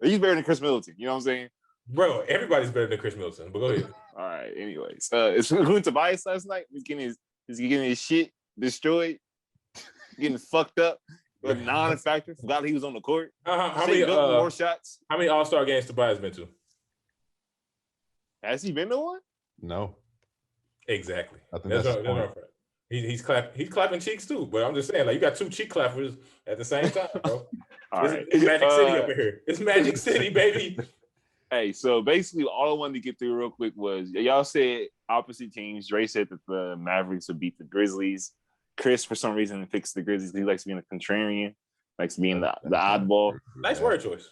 He's better than Chris Middleton. You know what I'm saying? Bro, everybody's better than Chris Middleton, but go ahead. All right, anyways. It's going to Tobias last night. He's getting his shit destroyed, getting fucked up. A non-factor. Forgot he was on the court. How many more shots? How many All-Star games Tobias been to? Has he been to one? No. Exactly. I think that's his point. He's clapping cheeks too. But I'm just saying, like, you got 2 cheek clappers at the same time, bro. It's Magic City up in here. It's Magic City, baby. Hey, so basically, all I wanted to get through real quick was y'all said opposite teams. Dre said that the Mavericks would beat the Grizzlies. Chris, for some reason, picks the Grizzlies. He likes being a contrarian, likes being the oddball. Nice word choice.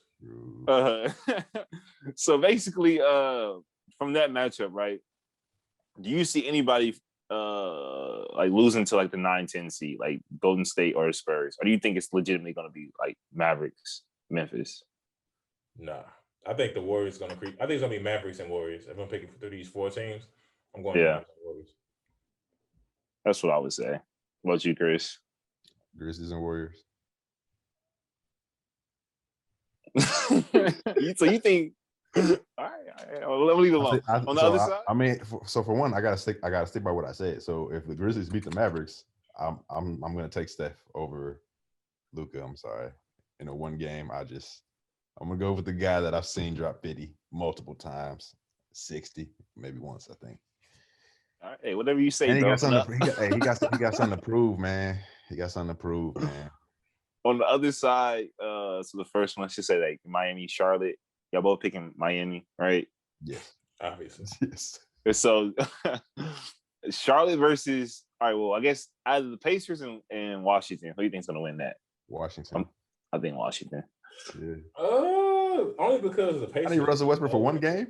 So basically, from that matchup, right? Do you see anybody like losing to like the 9-10 seed, like Golden State or Spurs, or do you think it's legitimately going to be like Mavericks, Memphis? Nah, I think the Warriors going to creep. I think it's going to be Mavericks and Warriors. If I'm picking through these 4 teams, I'm going to Warriors. That's what I would say. What about you, Chris? Grizzlies and Warriors. So you think? All right. Well, let me leave it alone. On the other side, I mean, for one, I gotta stick by what I said. So if the Grizzlies beat the Mavericks, I'm gonna take Steph over Luka. I'm sorry. In a one game, I'm gonna go with the guy that I've seen drop 50 multiple times, 60 maybe once, I think. All right, hey, whatever you say. And he got something to prove, man. He got something to prove, man. On the other side, so the first one, I should say, like Miami, Charlotte. Y'all both picking Miami, right? Yes, obviously. Yes. So Charlotte versus, all right, well, I guess either the Pacers and Washington. Who do you think's gonna win that? Washington. I think Washington. Yeah. Only because of the Pacers. I need Russell Westbrook for one game.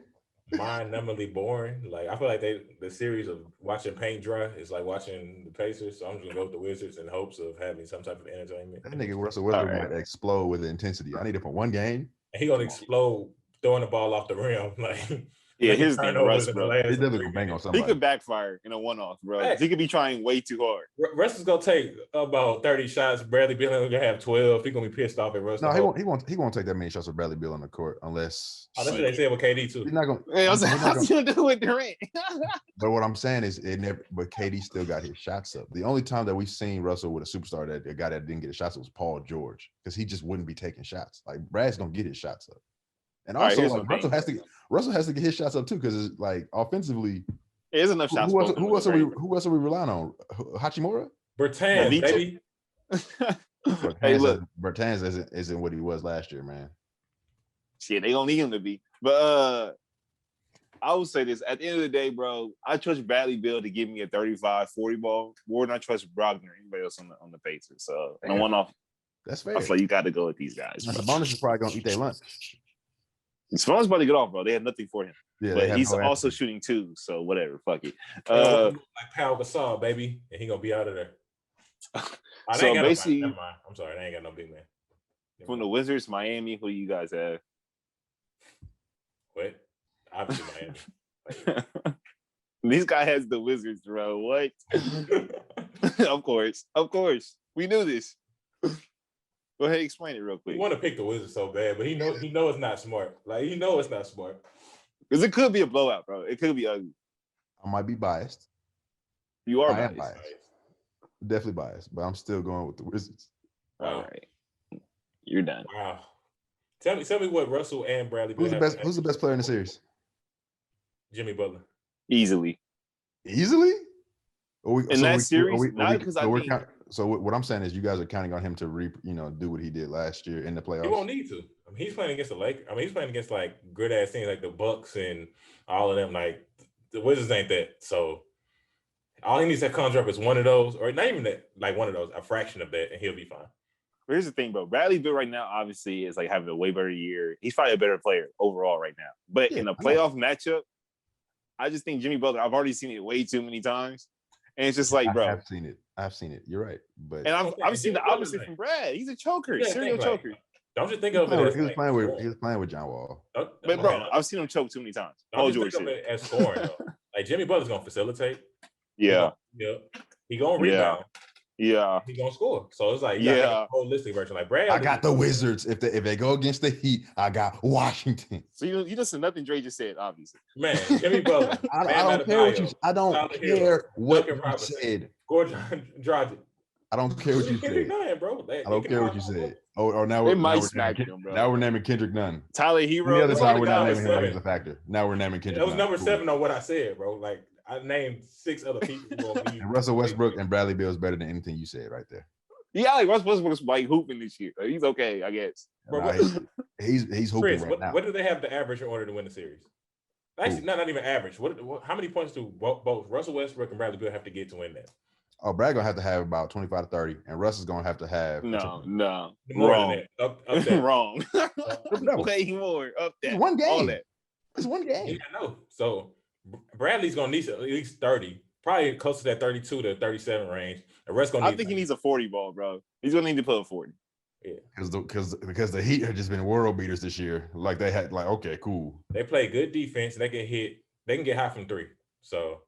Mind-numbingly boring. Like, I feel like the series of watching paint dry is like watching the Pacers. So I'm just gonna go with the Wizards in hopes of having some type of entertainment. That nigga Russell Westbrook might explode with the intensity. I need it for one game. And he gonna explode throwing the ball off the rim. Like, yeah, his thing, Russ, bro. He's definitely gonna bang on somebody. He could backfire in a one-off, bro. Hey. He could be trying way too hard. Russ is gonna take about 30 shots. Bradley Beal gonna have 12. He's gonna be pissed off at Russ. No, he won't take that many shots with Bradley Beal on the court unless. That's what they said with KD too. He's not gonna. Hey, what's gonna do with Durant? But what I'm saying is, but KD still got his shots up. The only time that we've seen Russell with a superstar, that a guy that didn't get his shots up, was Paul George, because he just wouldn't be taking shots. Like, Brad's gonna get his shots up. And also, Russell has to get his shots up too, because it's like offensively, there's enough shots. Who else are we relying on? Hachimura? Bertans, baby. Hey, look, Bertans isn't what he was last year, man. Shit, they don't need him to be. But I would say this: at the end of the day, bro, I trust Bradley Beal to give me a 35-40 ball more than I trust Brogdon or anybody else on the Pacers. So no one off. That's fair. I feel like you got to go with these guys. The bonus is probably gonna eat their lunch. Smalls about to get off, bro. They have nothing for him. Yeah, but he's also shooting too, so whatever. Fuck it. Like Pau Gasol, baby, and he gonna be out of there. So basically, never mind. I'm sorry, they ain't got no big man. From the Wizards, Miami, who do you guys have? What? Obviously Miami. This guy has the Wizards, bro. What? Of course. We knew this. Go ahead, explain it real quick. You want to pick the Wizards so bad, but he know it's not smart. Like, it's not smart. Because it could be a blowout, bro. It could be ugly. I might be biased. You are biased. Definitely biased, but I'm still going with the Wizards. Wow. All right. You're done. Wow. Tell me what Russell and Bradley. Who's the best player in the series? Jimmy Butler. Easily? In that series? Not because I think... So what I'm saying is, you guys are counting on him to do what he did last year in the playoffs. He won't need to. I mean, he's playing against the Lakers. I mean, he's playing against like good ass teams like the Bucks and all of them. Like, the Wizards ain't that. So all he needs to conjure up is one of those, or not even that, like one of those, a fraction of that, and he'll be fine. Here's the thing, bro. Bradley Beal right now obviously is like having a way better year. He's probably a better player overall right now. But in a playoff matchup, I just think Jimmy Butler, I've already seen it way too many times. And it's just like, bro. I've seen it. You're right. But I've seen the opposite from Brad. He's a choker, serial choker. Don't you think of it as he was playing with John Wall. But bro, I've seen him choke too many times. Don't you think of it as scoring though? Like, Jimmy Butler's gonna facilitate. Yeah. He gonna rebound. Yeah. He's gonna score. So it's like you got a holistic version. Like Bradley. I got the Wizards. If they go against the Heat, I got Washington. So you listen to nothing Dre just said, obviously. Man, Jimmy Butler. I don't care what you said. Gordon Dragic. I don't care what you said. Bro. I don't care what you said. Oh, now we're naming Kendrick Nunn. Tyler Hero. The other time we're not naming him like he's a factor. Now we're naming Kendrick. That was number 7 on what I said, bro. Like I named 6 other people. And Russell Westbrook and Bradley Beal is better than anything you said right there. Yeah, like Russell Westbrook's like hooping this year. He's okay, I guess. Nah, he's hooping Chris, right now. What do they have the average in order to win the series? Actually, not even average. How many points do both Russell Westbrook and Bradley Beal have to get to win that? Oh, Brad gonna have to have about 25 to 30, and Russ is gonna have to have no, wrong. Up wrong. Way more up there. It's one game. All that. It's one game. Yeah, I know. So Bradley's gonna need at least 30, probably close to that 32 to 37 range. The rest gonna. I think he needs a 40 ball, bro. He's gonna need to put a 40. Yeah, because the Heat have just been world beaters this year. Like they had, like okay, cool. They play good defense. They can get hot from 3. So.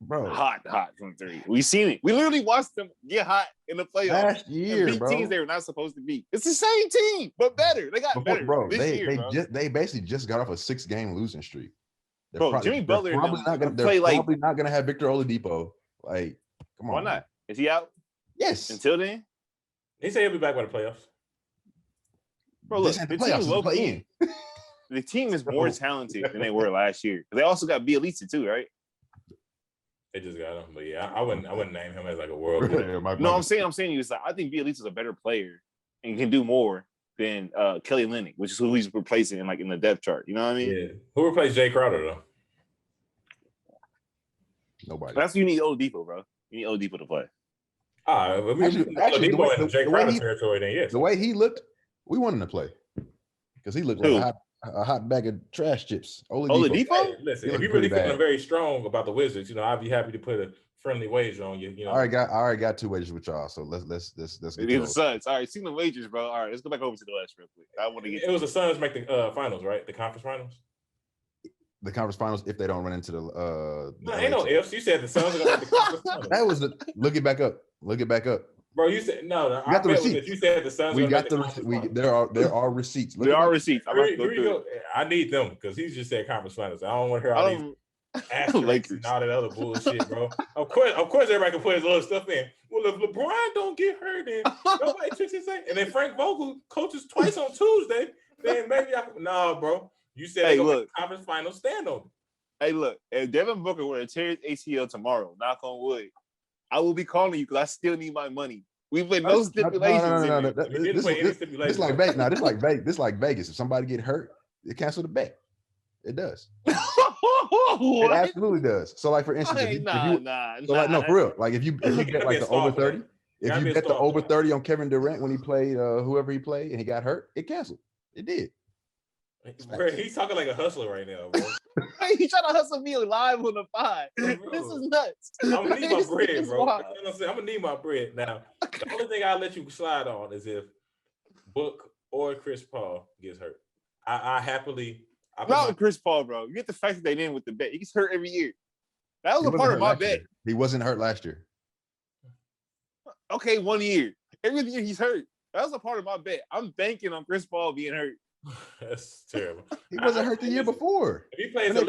Bro, hot from 3. We seen it. We literally watched them get hot in the playoffs last year, and beat teams they were not supposed to beat. It's the same team, but better. They got better, bro. This year, bro. They basically just got off a 6-game losing streak. Jimmy Butler they're probably not gonna have Victor Oladipo. Like, come on. Why not? Is he out? Yes. Until then, he said he'll be back by the playoffs. Bro, look, the team is more talented than they were last year. They also got Bielitsa too, right? They just got him, but yeah, I wouldn't name him as like a world. No, I'm saying you. It's like I think Bielitsa's a better player and can do more than Kelly Olynyk, which is who he's replacing in the depth chart. You know what I mean? Yeah. Who replaced Jay Crowder though? Nobody. That's you need Oladipo, bro. You need Oladipo to play. Actually, Jay Crowder territory. Then yes. The way he looked, we wanted him to play because he looked like a hot bag of trash chips. Oladipo? Hey, listen, if you really feeling very strong about the Wizards, I'd be happy to put a friendly wager on you. I already got 2 wagers with y'all, so let's get the Suns. All right, see the wagers, bro. All right, let's go back over to the West real quick. I want to get. It was the Suns make the finals, right? The conference finals. The conference finals if they don't run into the. No, ain't no ifs. You said the Suns are gonna make the conference finals. That was the look it back up. Bro, you said no. You got the receipts. You said the Suns. We got the receipts. There are receipts. There are receipts. I need them because he just said conference finals. I don't want to hear all these asterisks and all that other bullshit, bro. Of course, everybody can put his little stuff in. Well, if LeBron don't get hurt, then nobody tricks his thing. And then Frank Vogel coaches twice on Tuesday. Then maybe no, bro. You said hey, look, conference finals. Stand on it. Hey, look. If Devin Booker were to tear his ACL tomorrow, knock on wood, I will be calling you because I still need my money. We put no stipulations. No. This like Vegas. Now this like Vegas. If somebody get hurt, it cancel the bet. It does. It absolutely does. So, like for instance, for real. Like if you get like the over 30, if you bet the over 30 on Kevin Durant when he played whoever he played and he got hurt, it canceled. It did. Bro, he's talking like a hustler right now, bro. He's trying to hustle me live on the pod. This is nuts. I'm gonna need my bread, bro. I'm gonna need my bread. Now, the only thing I'll let you slide on is if Book or Chris Paul gets hurt. I happily. Not Chris Paul, bro. You get the fact that they didn't with the bet. He gets hurt every year. That was a part of my bet. He wasn't hurt last year. Okay, 1 year. Every year he's hurt. That was a part of my bet. I'm banking on Chris Paul being hurt. That's terrible. He wasn't hurt the year before. If he plays when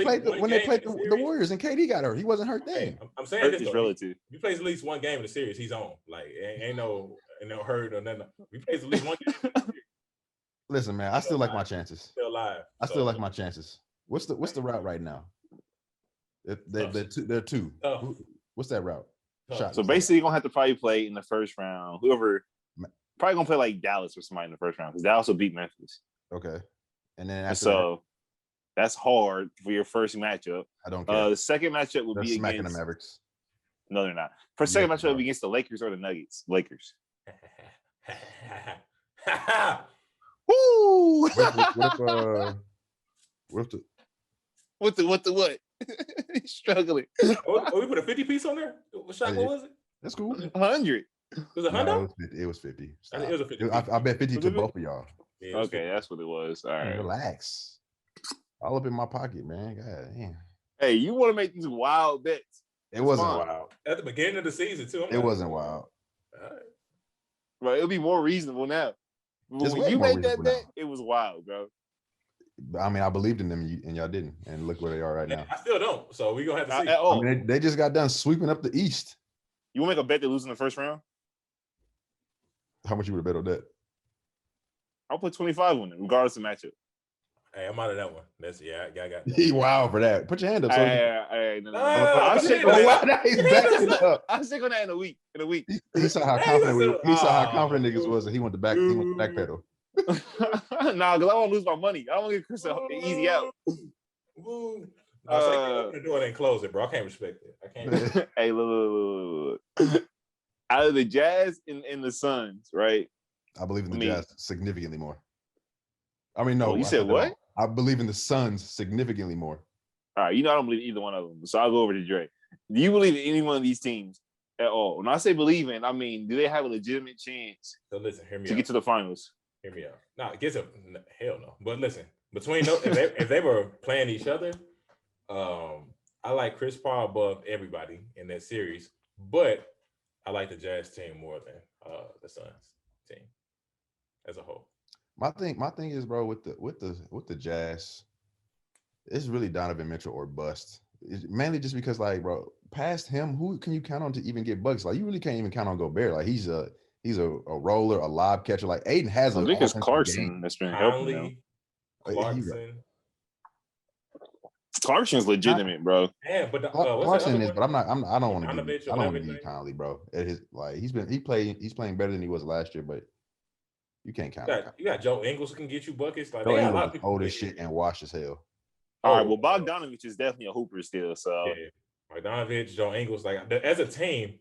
they played the Warriors and KD got hurt, he wasn't hurt then. I'm saying hurt this is relative. If he plays at least one game in the series, he's on. Like ain't no hurt or nothing. If he plays at least one game in the series. Listen, man, I still like my chances. Still alive. I still like my chances. What's the route right now? They're two. What's that route? So basically, you're gonna have to probably play in the first round. Whoever probably gonna play like Dallas or somebody in the first round because Dallas will beat Memphis. Okay, and then that's hard for your first matchup. I don't care. The second matchup will be smacking against the Mavericks. No, they're not. First second matchup will be against the Lakers or the Nuggets. Lakers. Woo! What? He's struggling. We put a 50 piece on there. What shot? What was it? That's cool. 100. Was it 100? It was 50. It was a 50. I bet 50 to both of y'all. Yeah, okay, that's what it was. All right, relax. All up in my pocket, man. God damn. Hey, you want to make these wild bets? It wasn't wild at the beginning of the season too. It wasn't wild. Bro, it'll be more reasonable now. It's When way you more made that reasonable bet, now. it was wild, bro. I mean, I believed in them and y'all didn't. And look where they are right now. I still don't. So we're going to have to see. At all. I mean, they just got done sweeping up the East. You want to make a bet they lose in the first round? How much you would have bet on that? I'll put 25 on it, regardless of matchup. Hey, I'm out of that one. That's I got. He wild for that. Put your hand up. I'll shake on that. He's backing up. I'll shake on that in a week. He saw how confident how confident niggas was, and he went to backpedal. Nah, because I want to lose my money. I don't want to get Chris an easy out. Open the door and close it, bro. I can't respect it. I can't. Hey, look. Out of the Jazz and the Suns, right? I believe in the Jazz significantly more. I mean, no. You said what? I believe in the Suns significantly more. All right, I don't believe either one of them. So I'll go over to Dre. Do you believe in any one of these teams at all? When I say believe in, I mean, do they have a legitimate chance to get to the finals? Hear me out. No, hell no. But listen, between those, if they were playing each other, I like Chris Paul above everybody in that series, but I like the Jazz team more than the Suns team as a whole. My thing is, bro, with the Jazz, it's really Donovan Mitchell or bust. It's mainly just because, like, bro, past him, who can you count on to even get buckets? Like, you really can't even count on Gobert. Like, he's a roller, a lob catcher. Like, Aiden has I think it's Clarkson that's been helping him. Clarkson's legitimate, bro. Yeah, but Clarkson is. But I don't want to be Conley, bro. He's playing better than he was last year, but you can't count. You got Joe Ingles who can get you buckets. Like, Joe Ingles is old as shit and washed as hell. All right, well, Bogdanovich is definitely a hooper still. So yeah, Bogdanovich, Joe Ingles, like as a team,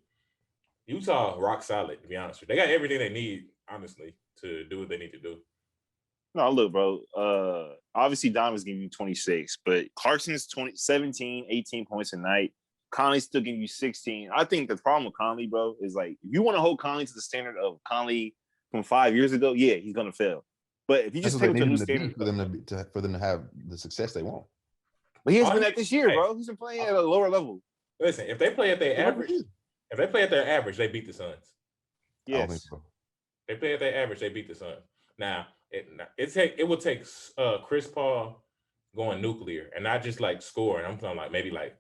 Utah rock solid. To be honest with you, they got everything they need, honestly, to do what they need to do. No, look, bro. Obviously, Donovan's giving you 26, but Clarkson's 17, 18 points a night. Conley's still giving you 16. I think the problem with Conley, bro, is like if you want to hold Conley to the standard of Conley from 5 years ago, yeah, he's gonna fail. But if you just take it to a new standard for them to have the success they want. But he hasn't been that this year, bro. He's been playing at a lower level. Listen, if they play at their average, they beat the Suns. Yes. I don't think so. If they play at their average, they beat the Suns. Now, it would take Chris Paul going nuclear and not just like scoring. I'm talking like maybe like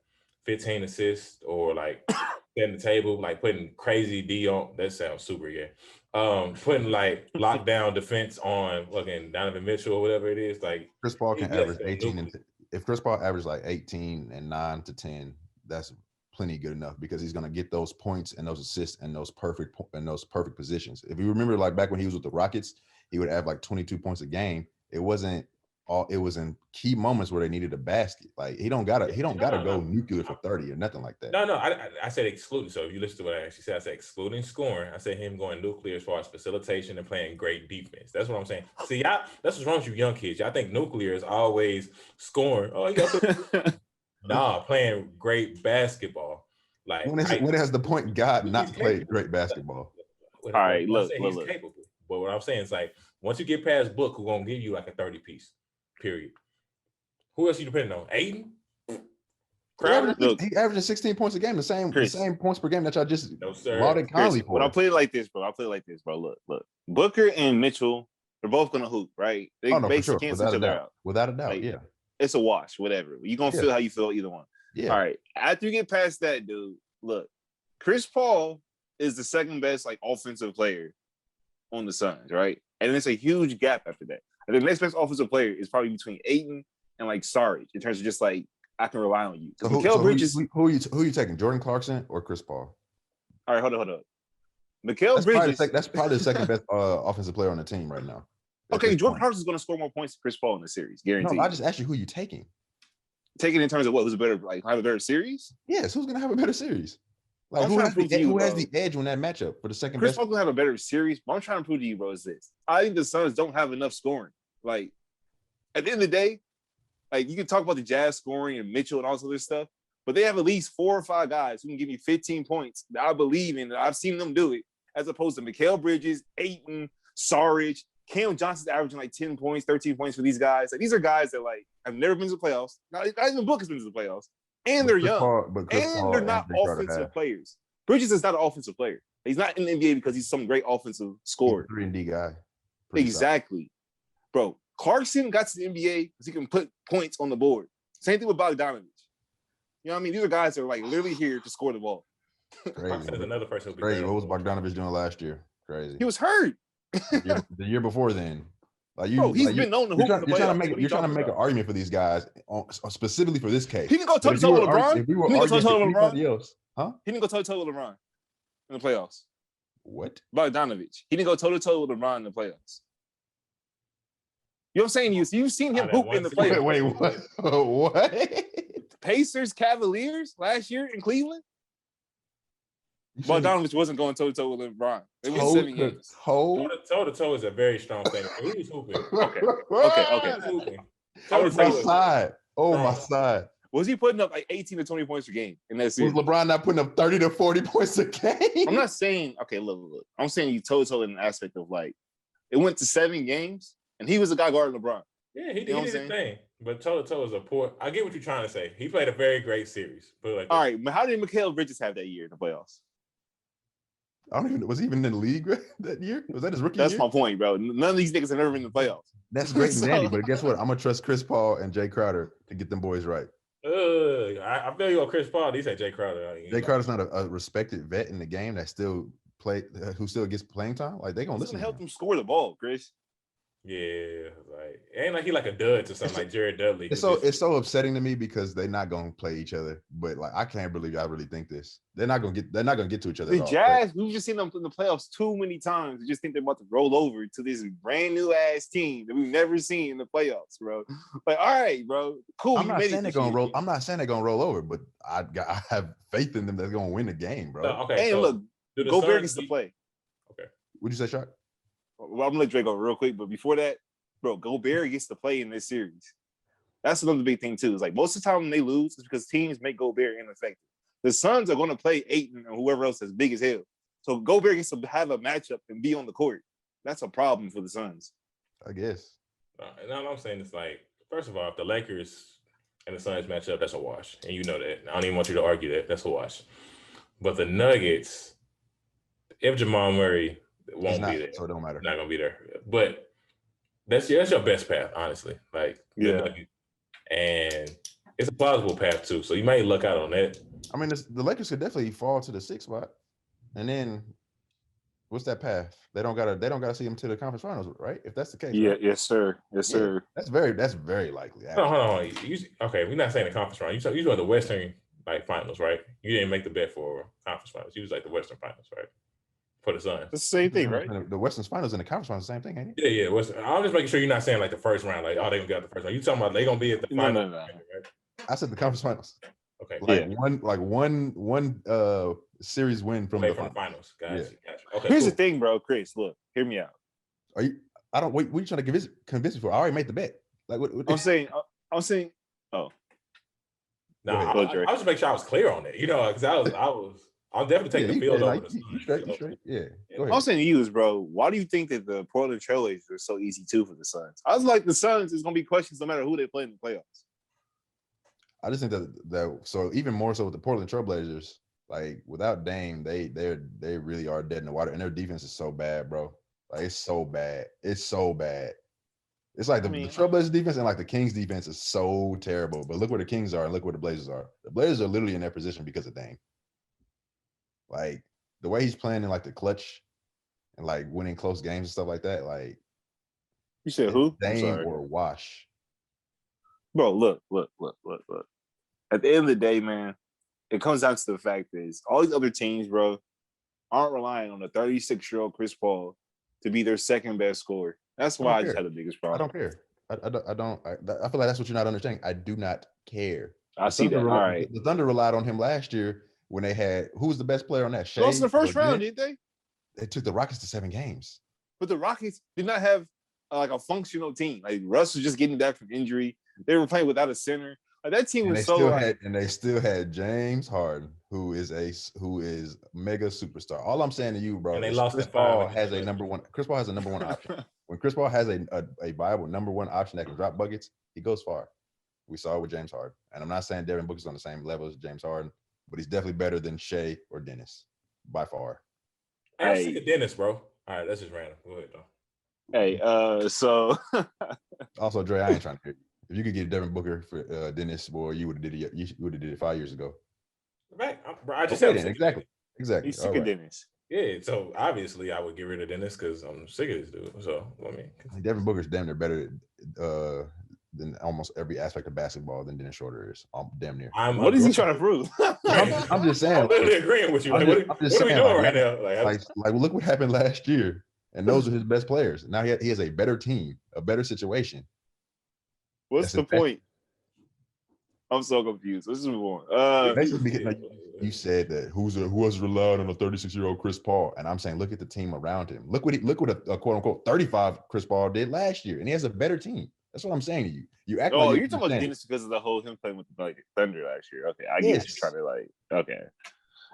15 assists or like setting the table, like putting crazy D on. That sounds super gay. Putting like lockdown defense on fucking Donovan Mitchell or whatever it is. Like Chris Paul can average 18 if Chris Paul averages like 18 and 9 to 10, that's plenty good enough because he's gonna get those points and those assists and those perfect positions. If you remember, like back when he was with the Rockets, he would have like 22 points a game. It was in key moments where they needed a basket. Like he don't gotta go nuclear for 30 or nothing like that. No, I said excluding. So if you listen to what I actually said, I said excluding scoring. I said him going nuclear as far as facilitation and playing great defense. That's what I'm saying. See, that's what's wrong with you young kids. I think nuclear is always scoring. Oh, you got playing great basketball. Like when has the point guard not played great basketball? All right, look. Capable. But what I'm saying is like once you get past Book, who's gonna give you like a 30 piece. Period. Who else you depending on? Aiden? He averaging 16 points a game, the same points per game that y'all just lauded Conley for. But I'll play it like this, bro. Look. Booker and Mitchell, they're both gonna hoop, right? They basically cancel each other out. Without a doubt, like, yeah. It's a wash, whatever. You're gonna feel how you feel either one. Yeah. All right. After you get past that, dude, look, Chris Paul is the second best like offensive player on the Suns, right? And it's a huge gap after that. And the next best offensive player is probably between Ayton and like Sarge in terms of just like I can rely on you. Who are you taking? Jordan Clarkson or Chris Paul? All right, hold on. Mikal Bridges. That's probably the second best offensive player on the team right now. Okay, Jordan Clarkson is going to score more points than Chris Paul in the series, guaranteed. No, I just asked you who you taking. Taking in terms of what? Who's better? Like have a better series? Yes, who's going to have a better series? Like who has the edge on that matchup for the second Chris best? Paul will have a better series. But I'm trying to prove to you, bro, is this. I think the Suns don't have enough scoring. Like, at the end of the day, like you can talk about the Jazz scoring and Mitchell and all this other stuff, but they have at least 4 or 5 guys who can give you 15 points that I believe in, that I've seen them do it, as opposed to Mikal Bridges, Ayton, Sarge, Cam Johnson's averaging like 10 points, 13 points for these guys. Like these are guys that like have never been to the playoffs. Not even Book has been to the playoffs. And they're young. And they're not offensive players. Bridges is not an offensive player. He's not in the NBA because he's some great offensive scorer. 3-and-D guy. Exactly. Bro, Clarkson got to the NBA because he can put points on the board. Same thing with Bogdanovich. You know what I mean? These are guys that are like literally here to score the ball. Crazy. Another person. Crazy. What was Bogdanovich doing last year? Crazy. He was hurt. the year before then. Like Bro, he's been known to hoop in the playoffs. You're trying to make an argument for these guys, specifically for this case. He can go toe-to-toe with LeBron. If we were arguing for anybody else, huh? He didn't go toe-to-toe with LeBron in the playoffs. What? Bogdanovich. He didn't go toe-to-toe with LeBron in the playoffs. You know what I'm saying? You've seen him hoop in the playoffs. Wait, what? What? Pacers, Cavaliers last year in Cleveland. Bogdanovich wasn't going toe-to-toe with LeBron. It was 7 games. Toe-to-toe is a very strong thing. He was hooping. Okay. My side. Was he putting up like 18 to 20 points a game in that series? Was LeBron not putting up 30 to 40 points a game? I'm not saying, okay, look. I'm saying you toe-to-toe in an aspect of like, it went to 7 games, and he was the guy guarding LeBron. Yeah, he did his thing. But toe-to-toe is a poor. I get what you're trying to say. He played a very great series. But all right, but how did Mikal Bridges have that year in the playoffs? I don't even. Was he even in the league that year? Was that his rookie year? That's my point, bro. None of these niggas have ever been in the playoffs. That's great and dandy, but guess what? I'm gonna trust Chris Paul and Jay Crowder to get them boys right. I feel you on Chris Paul. He said Jay Crowder. Jay Crowder's not a respected vet in the game that still who still gets playing time. Like they gonna listen to help him score the ball, Chris. Yeah, like it ain't like he like a dud to something like Jared Dudley. It's so upsetting to me because they're not gonna play each other. But like I can't believe I really think this. They're not gonna get to each other. The Jazz, we've just seen them in the playoffs too many times. We just think they're about to roll over to this brand new ass team that we've never seen in the playoffs, bro. Like, all right, bro, cool. I'm not saying they're gonna roll. I'm not saying they're gonna roll over, but I have faith in them that's gonna win the game, bro. Okay, hey, so look, Gobert gets to play. Okay, what'd you say, Shaq? Well, I'm gonna let Drake go real quick, but before that, bro, Gobert gets to play in this series. That's another big thing too. Is like most of the time when they lose, it's because teams make Gobert ineffective. The Suns are going to play Ayton and whoever else is big as hell. So Gobert gets to have a matchup and be on the court. That's a problem for the Suns. I guess. No, I'm saying it's like, first of all, if the Lakers and the Suns match up, that's a wash, and you know that. I don't even want you to argue that. That's a wash. But the Nuggets, if Jamal Murray won't be there, so it don't matter. Not gonna be there. But that's your best path, honestly. Like, yeah, and it's a plausible path too. So you might luck out on that. I mean, the Lakers could definitely fall to the 6th spot, and then what's that path? They don't gotta see them to the conference finals, right? If that's the case. Yeah, right? Yes, sir. That's very likely. Hold on. Okay, we're not saying the conference round. You doing the Western finals, right? You didn't make the bet for conference finals. You was like the Western finals, right? For the Suns. It's the same thing, right? The Western finals and the conference finals, the same thing, ain't it? Yeah. I'm just making sure you're not saying like the first round, like, oh, they gonna get out the first round. You talking about they gonna be at the final? No. Right? I said the conference finals. Okay. One series win from the finals. Gotcha. Okay. Here's the thing, bro. Chris, look, hear me out. What are you trying to convince me for? I already made the bet. Like what I'm saying. Oh. No, I was just making sure I was clear on it. You know, because I'll definitely take the field over the Suns. You straight. Yeah. Go ahead. I'm saying to you is, bro, why do you think that the Portland Trailblazers are so easy too for the Suns? I was like, the Suns is gonna be questions no matter who they play in the playoffs. I just think that so even more so with the Portland Trailblazers, like without Dame, they really are dead in the water, and their defense is so bad, bro. Like it's so bad. It's like the Trailblazers defense and like the Kings defense is so terrible. But look where the Kings are and look where the Blazers are. The Blazers are literally in that position because of Dame. Like the way he's playing in like the clutch and like winning close games and stuff like that. Like you said who? Dame or Wash. Bro, look. At the end of the day, man, it comes down to the fact is all these other teams, bro, aren't relying on a 36-year-old Chris Paul to be their second best scorer. That's why I just had the biggest problem. I don't care. I feel like that's what you're not understanding. I do not care. I see that. All right. The Thunder relied on him last year when they had who was the best player on that? Shea. Lost in the first round, didn't they? They took the Rockets to 7 games. But the Rockets did not have like a functional team. Like Russ was just getting back from injury. They were playing without a center. Like, that team was they still had James Harden, who is mega superstar. All I'm saying to you, bro, and they lost Chris Paul has a number one option. When Chris Paul has a viable number one option that can drop buckets, he goes far. We saw it with James Harden. And I'm not saying Devin Booker's on the same level as James Harden, but he's definitely better than Shea or Dennis by far. I'm sick of Dennis, bro. All right, that's just random. Go ahead, though. Hey, so also, Dre, I ain't trying to hear you. If you could get Devin Booker for Dennis, boy, you would have did it. You would have did it 5 years ago. Right, bro. I just said exactly. He's sick of Dennis. Yeah, so obviously I would get rid of Dennis because I'm sick of this dude. So I mean, Devin Booker's damn near better than almost every aspect of basketball than Dennis Schroeder is. Damn near. What is he trying to prove? I'm just saying. I'm literally agreeing with you. Like, what are we doing right now? Like, look what happened last year, and those are his best players. Now he has a better team, a better situation. What's the point? I'm so confused. Let's move on. Basically, you said that who has relied on a 36-year-old Chris Paul, and I'm saying look at the team around him. Look what a quote unquote 35 Chris Paul did last year, and he has a better team. That's what I'm saying to you. You act like you're talking about Dennis because of the whole him playing with the Thunder last year. Okay, I guess you're trying to okay.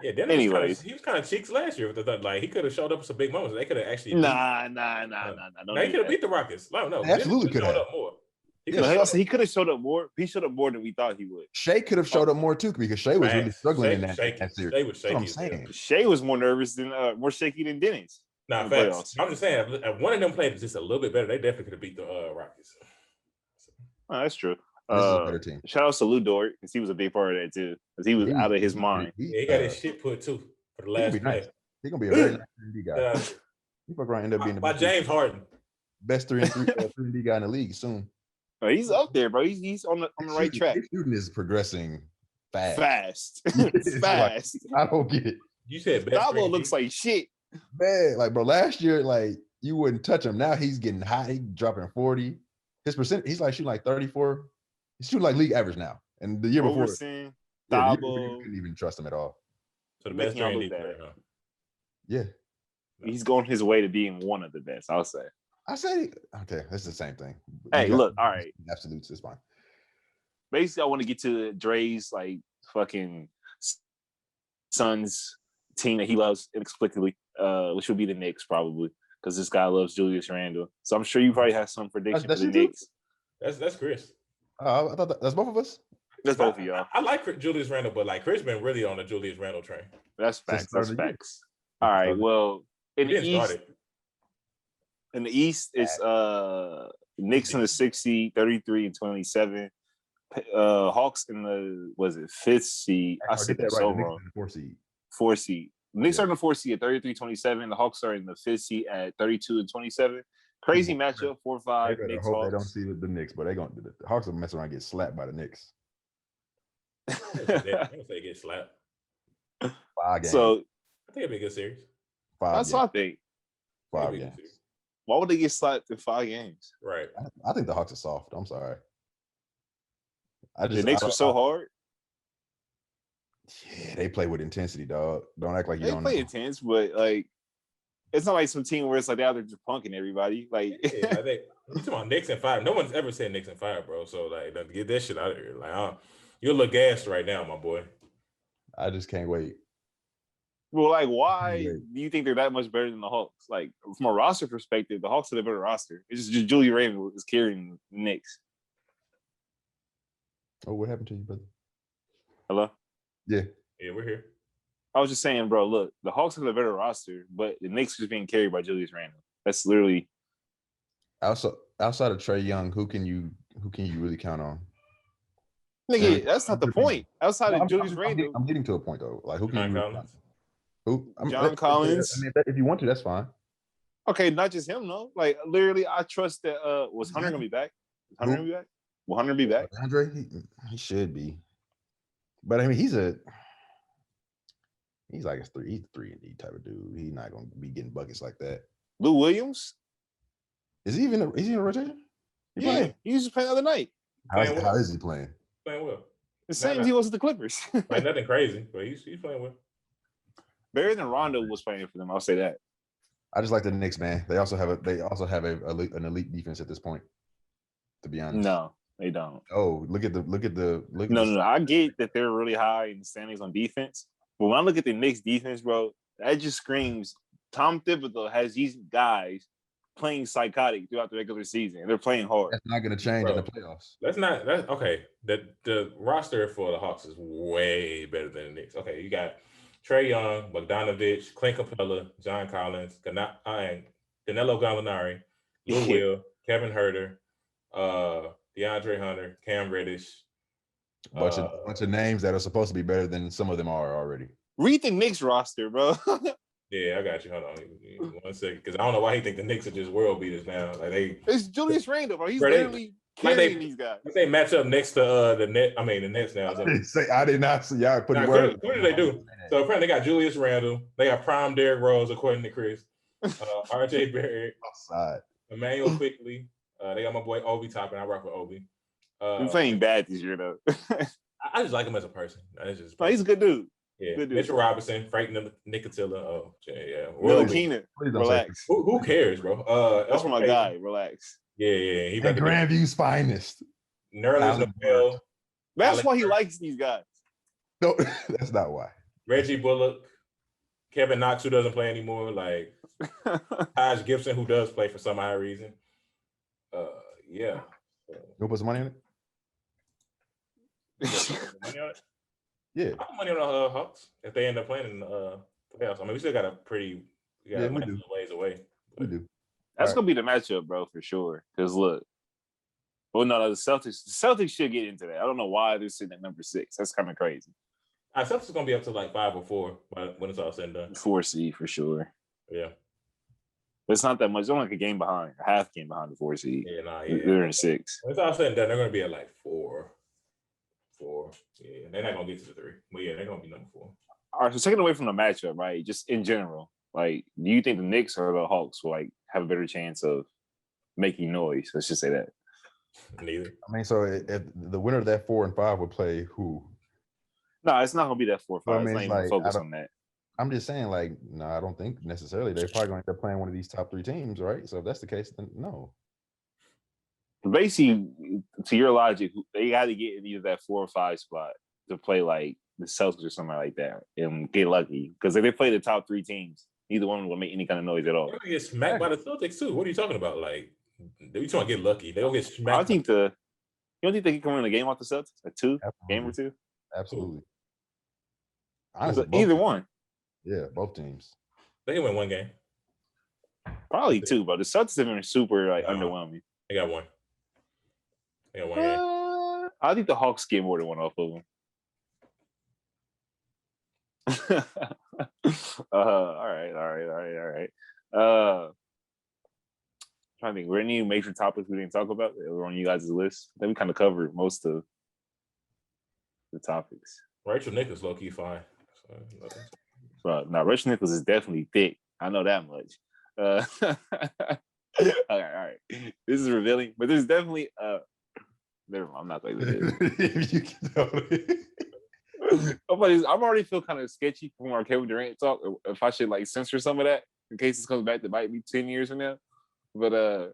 Yeah, Dennis. Anyways, he was kind of cheeks last year with the Thunder. Like he could have showed up some big moments. They could have actually. Nah. They could have beat the Rockets. No, they absolutely could have. More. He could have showed up more. He showed up more than we thought he would. Shea could have showed up more too because Shea was really struggling in that series. Shea was shaky. That's what I'm saying. Shea was more nervous than more shaky than Dennis. Nah, facts. I'm just saying, if one of them played just a little bit better, they definitely could have beat the Rockets. Oh, that's true. This is a better team. Shout out to Lou Dort because he was a big part of that too. Because he was out of his mind. He got his shit put too for the last play. He's gonna be a very nice 3D guy. He's gonna end up being by James Harden, best 3D guy in the league soon. Oh, he's up there, bro. He's on the right track. His shooting is progressing fast. Fast. I don't get it. You said Dabo looks like shit. Man, like bro, last year, like you wouldn't touch him. Now he's getting high. He's dropping 40. His percent, he's like shooting like 34. He's shooting like league average now. And the year before, Dabo couldn't even trust him at all. So the best player, huh? Yeah, he's going his way to being one of the best. I'll say. Okay, that's the same thing. Hey, look, all right. Absolutes is fine. Basically, I want to get to Dre's like fucking son's team that he loves inexplicably, which would be the Knicks probably, because this guy loves Julius Randle. So I'm sure you probably have some prediction for the Knicks. That's Chris. I thought that's both of us. That's both of y'all. I like Julius Randle, but like Chris been really on the Julius Randle train. That's facts. That's facts. All right. Well, in the East, it's Knicks in the 6th seed, 33-27. Hawks in the 5th seed. I said that so wrong. 4th seed. Knicks are in the 4th seed at 33-27. The Hawks are in the 5th seed at 32-27. Crazy matchup, 4-5. They hope they don't see the Knicks, but the Hawks will mess around and get slapped by the Knicks. I don't say get slapped. 5 games. So I think it'd be a good series. That's what I think. 5 games. Why would they get slapped in 5 games? Right. I think the Hawks are soft. I'm sorry. The Knicks were so hard. Yeah, they play with intensity, dog. Don't act like you don't. They play intense, but like it's not like some team where it's like they're out there just punking everybody. Like, yeah, I think you talking about Knicks and 5. No one's ever said Knicks and 5, bro. So like, get that shit out of here. Like, you're a little gassed right now, my boy. I just can't wait. Well, like, why do you think they're that much better than the Hawks? Like, from a roster perspective, the Hawks are the better roster. It's just Julius Randle is carrying the Knicks. Oh, what happened to you, brother? Hello? Yeah, we're here. I was just saying, bro, look, the Hawks are the better roster, but the Knicks is being carried by Julius Randle. That's literally outside of Trae Young, who can you really count on? Nigga, that's not the point. Outside of Julius Randle. I'm getting to a point though. Like who can you count on? John Collins. I mean, if you want to, that's fine. Okay, not just him, though. Like, literally, I trust that. Was Hunter gonna be back? Is Hunter gonna be back? Will Hunter be back? Andre, he should be. But I mean, he's like a 3-and-D type of dude. He's not gonna be getting buckets like that. Lou Williams? Is he in a rotation? He was just playing the other night. How is he playing? Playing well. The same as he was at the Clippers. Like nothing crazy, but he's playing well. Better than Rondo was playing for them. I'll say that. I just like the Knicks, man. They also have an elite defense at this point. To be honest, no, they don't. Oh, look at the. No. I get that they're really high in the standings on defense, but when I look at the Knicks defense, bro, that just screams Tom Thibodeau has these guys playing psychotic throughout the regular season. They're playing hard. That's not going to change in the playoffs. That's okay. The roster for the Hawks is way better than the Knicks. Okay, you got Trae Young, Bogdanovich, Clint Capella, John Collins, Danilo Gallinari, Lou Will, Kevin Herter, DeAndre Hunter, Cam Reddish. Bunch of names that are supposed to be better than some of them are already. Read the Knicks roster, bro. Yeah, I got you. Hold on 1 second, because I don't know why he think the Knicks are just world beaters now. Like it's Julius Randle, bro. He's literally carrying these guys. They match up next to the net. I mean, the Nets now. I did not see y'all putting words. What did they do? So apparently they got Julius Randle. They got prime Derrick Rose, according to Chris. RJ Barrett. Outside. Emmanuel Quickley. They got my boy Obi Toppin. I rock with Obi. We're playing bad this year, though. I just like him as a person. He's a good dude. Yeah, good dude. Mitchell Robinson, Frank Nicotilla. Oh, yeah. Ntilikina. Relax. Who cares, bro? That's my guy. Relax. Yeah. He Grandview's finest. Nerlens Noel. That's why he likes these guys. No, that's not why. Reggie Bullock, Kevin Knox, who doesn't play anymore, like Taj Gibson, who does play for some odd reason. Yeah. You'll put some money on it? Money on it? Yeah. I put money on the Hawks if they end up playing in the playoffs. I mean, we still got a ways away. We do. That's gonna be the matchup, bro, for sure. Because look, well, no, the Celtics should get into that. I don't know why they're sitting at number 6. That's kind of crazy. Celtics is gonna be up to like 5 or 4 when it's all said and done. 4 seed for sure. Yeah. But it's not that much. They're like a game behind, a half game behind the 4 seed. Yeah, They're in 6. When it's all said and done, they're gonna be at like 4. Yeah, they're not gonna get to the 3. But yeah, they're gonna be number 4. All right, so taking away from the matchup, right? Just in general, like, do you think the Knicks or the Hawks will like have a better chance of making noise? Let's just say that. Neither. I mean, so if the winner of that 4 and 5 would play who? No, it's not gonna be that 4 or 5. Well, I mean, it's not even like, focus on that. I'm just saying, like, no, I don't think necessarily. They're probably going to end up playing one of these top 3 teams, right? So if that's the case, then no. Basically, to your logic, they got to get in either that 4 or 5 spot to play like the Celtics or something like that and get lucky. Because if they play the top 3 teams, neither one will make any kind of noise at all. They're gonna get smacked by the Celtics too. What are you talking about? Like, they trying to get lucky. They don't get smacked. You don't think they can come win a game off the Celtics? A 2 game or 2? Absolutely. Honestly, either one. Yeah, both teams. They can win 1 game. Probably 2, but the Celtics have been super underwhelming. They got 1. They got 1 game. I think the Hawks get more than 1 off of them. All right. Trying to think, were any major topics we didn't talk about that were on you guys' list? I think we kind of covered most of the topics. Rachel Nichols low-key fine. Now Rachel Nichols is definitely thick. I know that much. All right. This is revealing, but there's definitely never mind, I'm not going to do it. I'm already feel kind of sketchy from our Kevin Durant talk. If I should like censor some of that in case this comes back to bite me 10 years from now. But I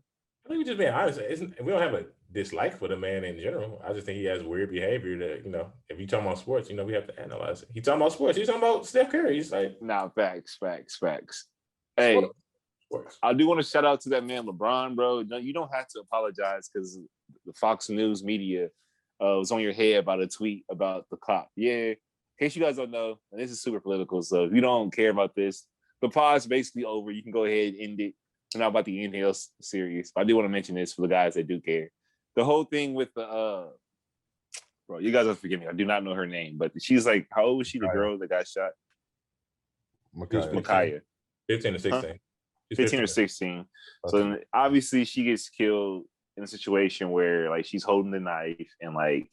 think we're just being honest. We don't have a dislike for the man in general. I just think he has weird behavior that, if you talking about sports, we have to analyze it. He talking about sports. He's talking about Steph Curry. He's like, facts. Hey, sports. I do want to shout out to that man LeBron, bro. No, you don't have to apologize because the Fox News media was on your head about a tweet about the cop. Yeah, in case you guys don't know, and this is super political, so if you don't care about this, the pod's basically over. You can go ahead and end it. We're not about to get anything else serious, but I do want to mention this for the guys that do care. The whole thing with the bro, you guys will forgive me. I do not know her name, but she's like, how old was she? The girl that got shot? Micaiah. 15 or 16. Huh? 15 or 16. So then obviously she gets killed in a situation where like she's holding the knife and like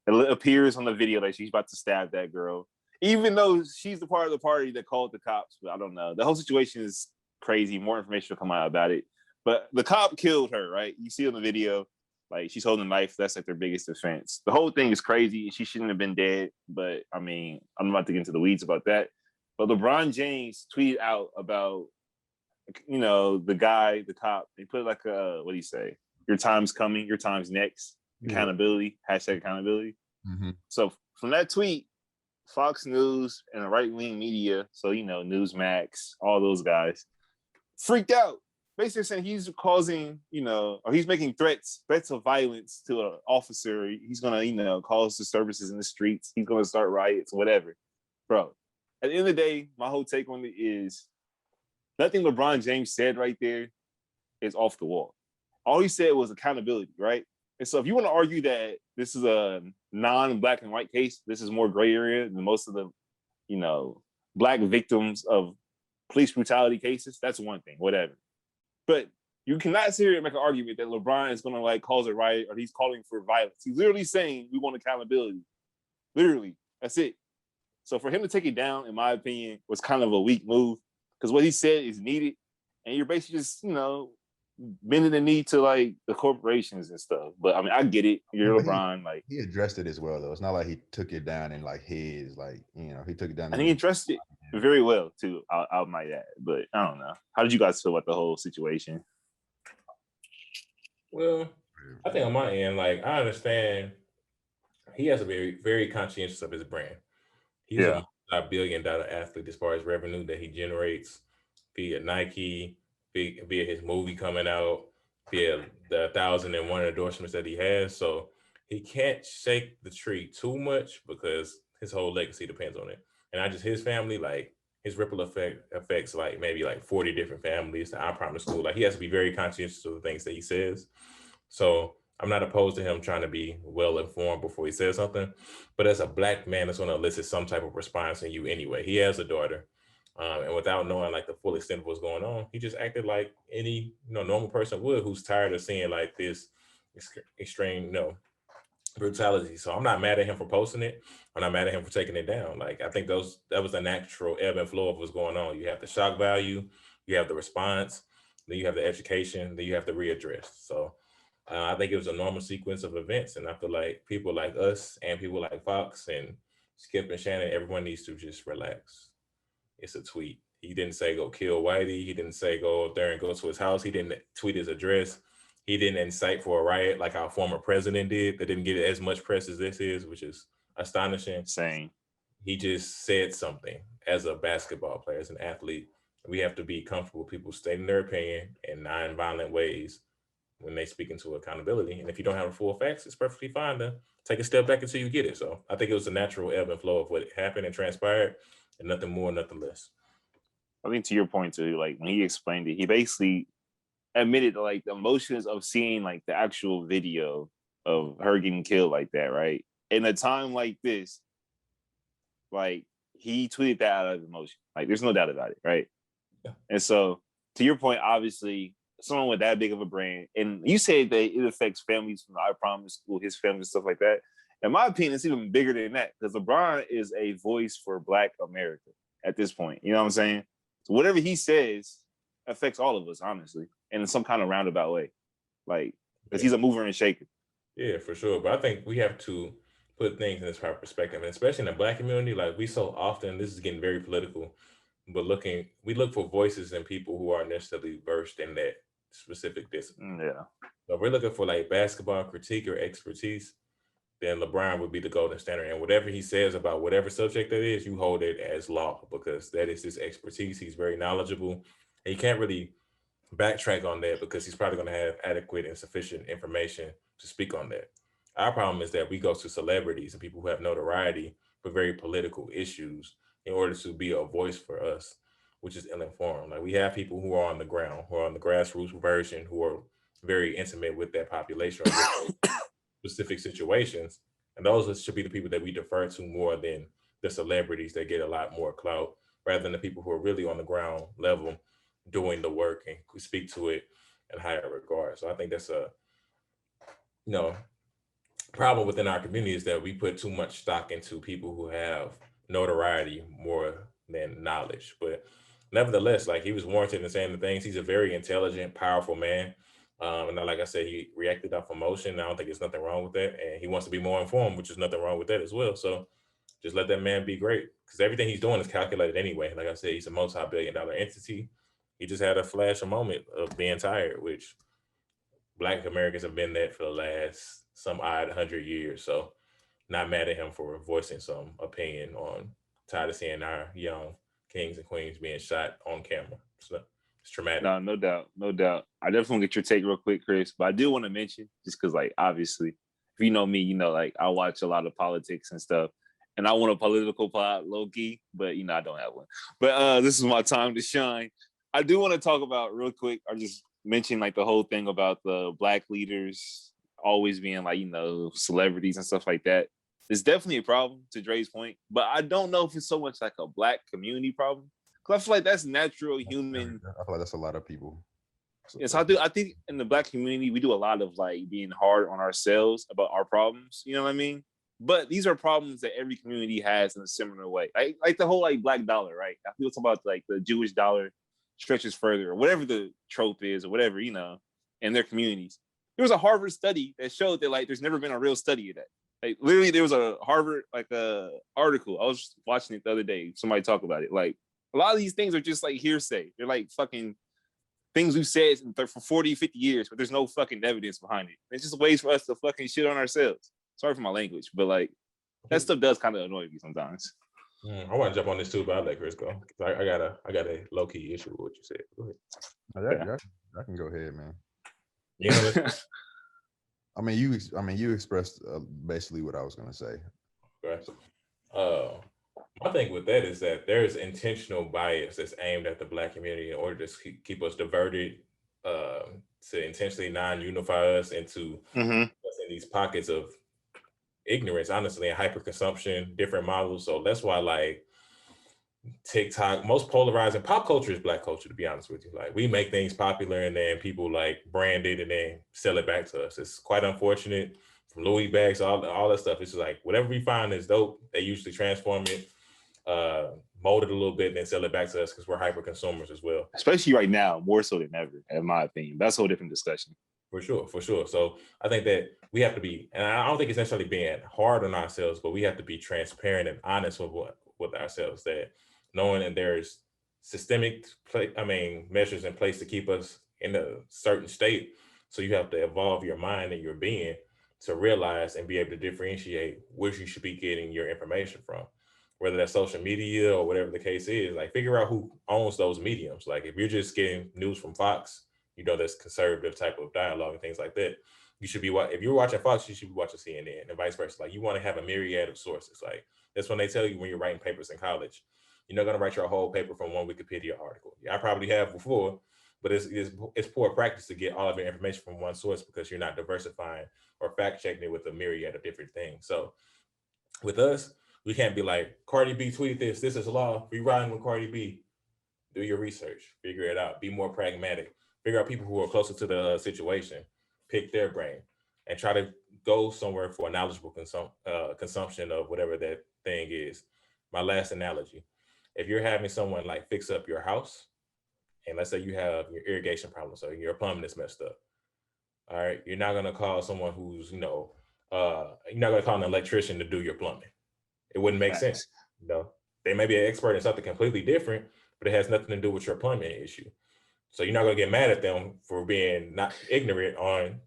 it appears on the video that she's about to stab that girl, even though she's the part of the party that called the cops. But I don't know. The whole situation is crazy. More information will come out about it. But the cop killed her, right? You see on the video, like she's holding a knife. That's like their biggest defense. The whole thing is crazy. She shouldn't have been dead. But I mean, I'm about to get into the weeds about that. But LeBron James tweeted out about, the guy, the cop. They put like what do you say? Your time's coming. Your time's next. Accountability. Hashtag accountability. Mm-hmm. So from that tweet, Fox News and the right-wing media, so Newsmax, all those guys, freaked out. Basically saying he's causing, or he's making threats of violence to an officer. He's gonna, cause disturbances in the streets. He's gonna start riots, whatever. Bro, at the end of the day, my whole take on it is nothing LeBron James said right there is off the wall. All he said was accountability, right? And so if you want to argue that this is a non-black and white case, this is more gray area than most of the, black victims of police brutality cases, that's one thing, whatever. But you cannot sit here and make an argument that LeBron is going to like cause a riot or he's calling for violence. He's literally saying we want accountability. Literally, that's it. So for him to take it down, in my opinion, was kind of a weak move because what he said is needed. And you're basically just, bending the knee to like the corporations and stuff. But I mean, I get it. You're LeBron. Like he addressed it as well, though. It's not like he took it down in like his, like, he took it down. And he addressed it very well too. I might add, but I don't know. How did you guys feel about the whole situation? Well, I think on my end, like I understand, he has a very, very conscientious of his brand. He's a multi-billion-dollar athlete as far as revenue that he generates via Nike, via his movie coming out, via the 1,001 endorsements that he has. So he can't shake the tree too much because his whole legacy depends on it. And not just his family, like his ripple effect affects like maybe like 40 different families, the I Promise School. Like he has to be very conscientious of the things that he says. So I'm not opposed to him trying to be well informed before he says something. But as a black man, it's going to elicit some type of response in you anyway. He has a daughter. And without knowing like the full extent of what's going on, he just acted like any normal person would who's tired of seeing like this extreme brutality. So I'm not mad at him for posting it. I'm not mad at him for taking it down. Like I think that was the natural ebb and flow of what's going on. You have the shock value, you have the response, then you have the education, then you have the readdress. So I think it was a normal sequence of events, and I feel like people like us and people like Fox and Skip and Shannon, everyone needs to just relax. It's a tweet. He didn't say go kill Whitey. He didn't say go up there and go to his house. He didn't tweet his address. He didn't incite for a riot like our former president did. That didn't get as much press as this is, which is astonishing. Same. He just said something as a basketball player, as an athlete. We have to be comfortable with people stating their opinion in non-violent ways when they speak into accountability. And if you don't have the full facts, it's perfectly fine to take a step back until you get it. So I think it was a natural ebb and flow of what happened and transpired. And nothing more, nothing less. I think to your point too, like when he explained it, he basically admitted like the emotions of seeing like the actual video of her getting killed like that, right? In a time like this, like he tweeted that out of emotion. Like there's no doubt about it, right? Yeah. And so to your point, obviously, someone with that big of a brand, and you said that it affects families from the I Promise School, his family, stuff like that. In my opinion, it's even bigger than that because LeBron is a voice for Black America at this point. You know what I'm saying? So whatever he says affects all of us, honestly, and in some kind of roundabout way. Like, because he's a mover and shaker. Yeah, for sure. But I think we have to put things in this proper perspective, and especially in the Black community, like we so often, this is getting very political, but we look for voices in people who aren't necessarily versed in that specific discipline. Yeah. So if we're looking for like basketball critique or expertise, then LeBron would be the golden standard. And whatever he says about whatever subject that is, you hold it as law because that is his expertise. He's very knowledgeable. And he can't really backtrack on that because he's probably going to have adequate and sufficient information to speak on that. Our problem is that we go to celebrities and people who have notoriety for very political issues in order to be a voice for us, which is ill-informed. Like we have people who are on the ground, who are on the grassroots version, who are very intimate with that population or specific situations, and those should be the people that we defer to more than the celebrities that get a lot more clout, rather than the people who are really on the ground level doing the work and who speak to it in higher regard. So I think that's a problem within our community is that we put too much stock into people who have notoriety more than knowledge. But nevertheless, like he was warranted in saying the things. He's a very intelligent, powerful man. And like I said, he reacted off emotion. I don't think there's nothing wrong with that. And he wants to be more informed, which is nothing wrong with that as well. So just let that man be great because everything he's doing is calculated anyway. Like I said, he's a multi-billion-dollar entity. He just had a flash, a moment of being tired, which Black Americans have been that for the last some odd 100 years. So not mad at him for voicing some opinion on tired of seeing our young kings and queens being shot on camera. So it's traumatic. No doubt. I definitely want to get your take real quick, Chris, but I do want to mention, just because like obviously, if you know me, like I watch a lot of politics and stuff. and I want a political pod low key, but I don't have one. But this is my time to shine. I do want to talk about real quick. I just mentioned like the whole thing about the black leaders always being like celebrities and stuff like that. It's definitely a problem to Dre's point, but I don't know if it's so much like a black community problem. Because I feel like that's natural human. I feel like that's a lot of people. Yes, I do. I think in the black community, we do a lot of like being hard on ourselves about our problems. You know what I mean? But these are problems that every community has in a similar way. Like the whole like black dollar, right? I feel it's about like the Jewish dollar stretches further or whatever the trope is or whatever, in their communities. There was a Harvard study that showed that like there's never been a real study of that. Like literally there was a Harvard article. I was watching it the other day. Somebody talk about it. Like a lot of these things are just like hearsay. They're like fucking things we've said for 40, 50 years, but there's no fucking evidence behind it. It's just ways for us to fucking shit on ourselves. Sorry for my language, but like that stuff does kind of annoy me sometimes. I want to jump on this too, but I'll let Chris go. I got a low key issue with what you said. Go ahead. I can go ahead, man. You know you expressed basically what I was gonna say. Okay. My thing with that is that there's intentional bias that's aimed at the black community in order to keep us diverted, to intentionally non-unify us into us in these pockets of ignorance, honestly, and hyperconsumption, different models. So that's why like TikTok, most polarizing pop culture is black culture, to be honest with you. Like we make things popular and then people like brand it and then sell it back to us. It's quite unfortunate. From Louis bags, all that stuff. It's just like whatever we find is dope, they usually transform it, mold it a little bit, and then sell it back to us because we're hyper consumers as well. Especially right now, more so than ever, in my opinion. That's a whole different discussion. For sure. So I think that we have to be, and I don't think it's necessarily being hard on ourselves, but we have to be transparent and honest with ourselves, that knowing that there's systemic measures in place to keep us in a certain state. So you have to evolve your mind and your being to realize and be able to differentiate where you should be getting your information from, whether that's social media or whatever the case is. Like figure out who owns those mediums. Like if you're just getting news from Fox, that's conservative type of dialogue and things like that. You should be, if you're watching Fox, you should be watching CNN and vice versa. Like you want to have a myriad of sources. Like that's when they tell you when you're writing papers in college, you're not going to write your whole paper from one Wikipedia article. Yeah, I probably have before, but it's poor practice to get all of your information from one source because you're not diversifying or fact checking it with a myriad of different things. So with us, we can't be like, Cardi B tweeted this is law. Be riding with Cardi B. Do your research, figure it out, be more pragmatic, figure out people who are closer to the situation, pick their brain, and try to go somewhere for a knowledgeable consumption of whatever that thing is. My last analogy, if you're having someone like fix up your house, and let's say you have your irrigation problem, so your plumbing is messed up. All right, you're not gonna call someone who's, you're not gonna call an electrician to do your plumbing. It wouldn't make sense. They may be an expert in something completely different, but it has nothing to do with your plumbing issue. So you're not gonna get mad at them for being not ignorant on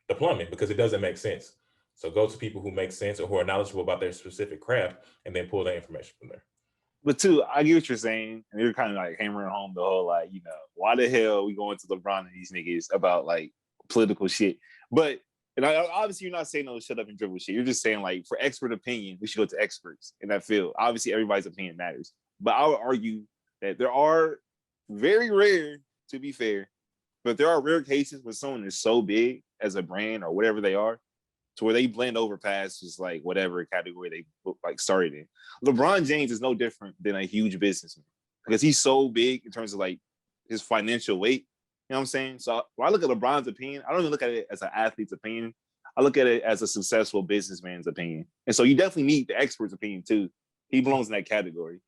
the plumbing because it doesn't make sense. So go to people who make sense or who are knowledgeable about their specific craft and then pull that information from there. But too, I get what you're saying, and you're kind of like hammering home the whole like, why the hell we going to LeBron and these niggas about like political shit? But obviously you're not saying no shut up and dribble shit. You're just saying like for expert opinion, we should go to experts in that field. Obviously everybody's opinion matters, but I would argue that there are very rare, to be fair, but there are rare cases where someone is so big as a brand or whatever they are, to where they blend over past just like whatever category they like started in. LeBron James is no different than a huge businessman because he's so big in terms of like his financial weight. You know what I'm saying? So when I look at LeBron's opinion, I don't even look at it as an athlete's opinion. I look at it as a successful businessman's opinion. And so you definitely need the expert's opinion too. He belongs in that category.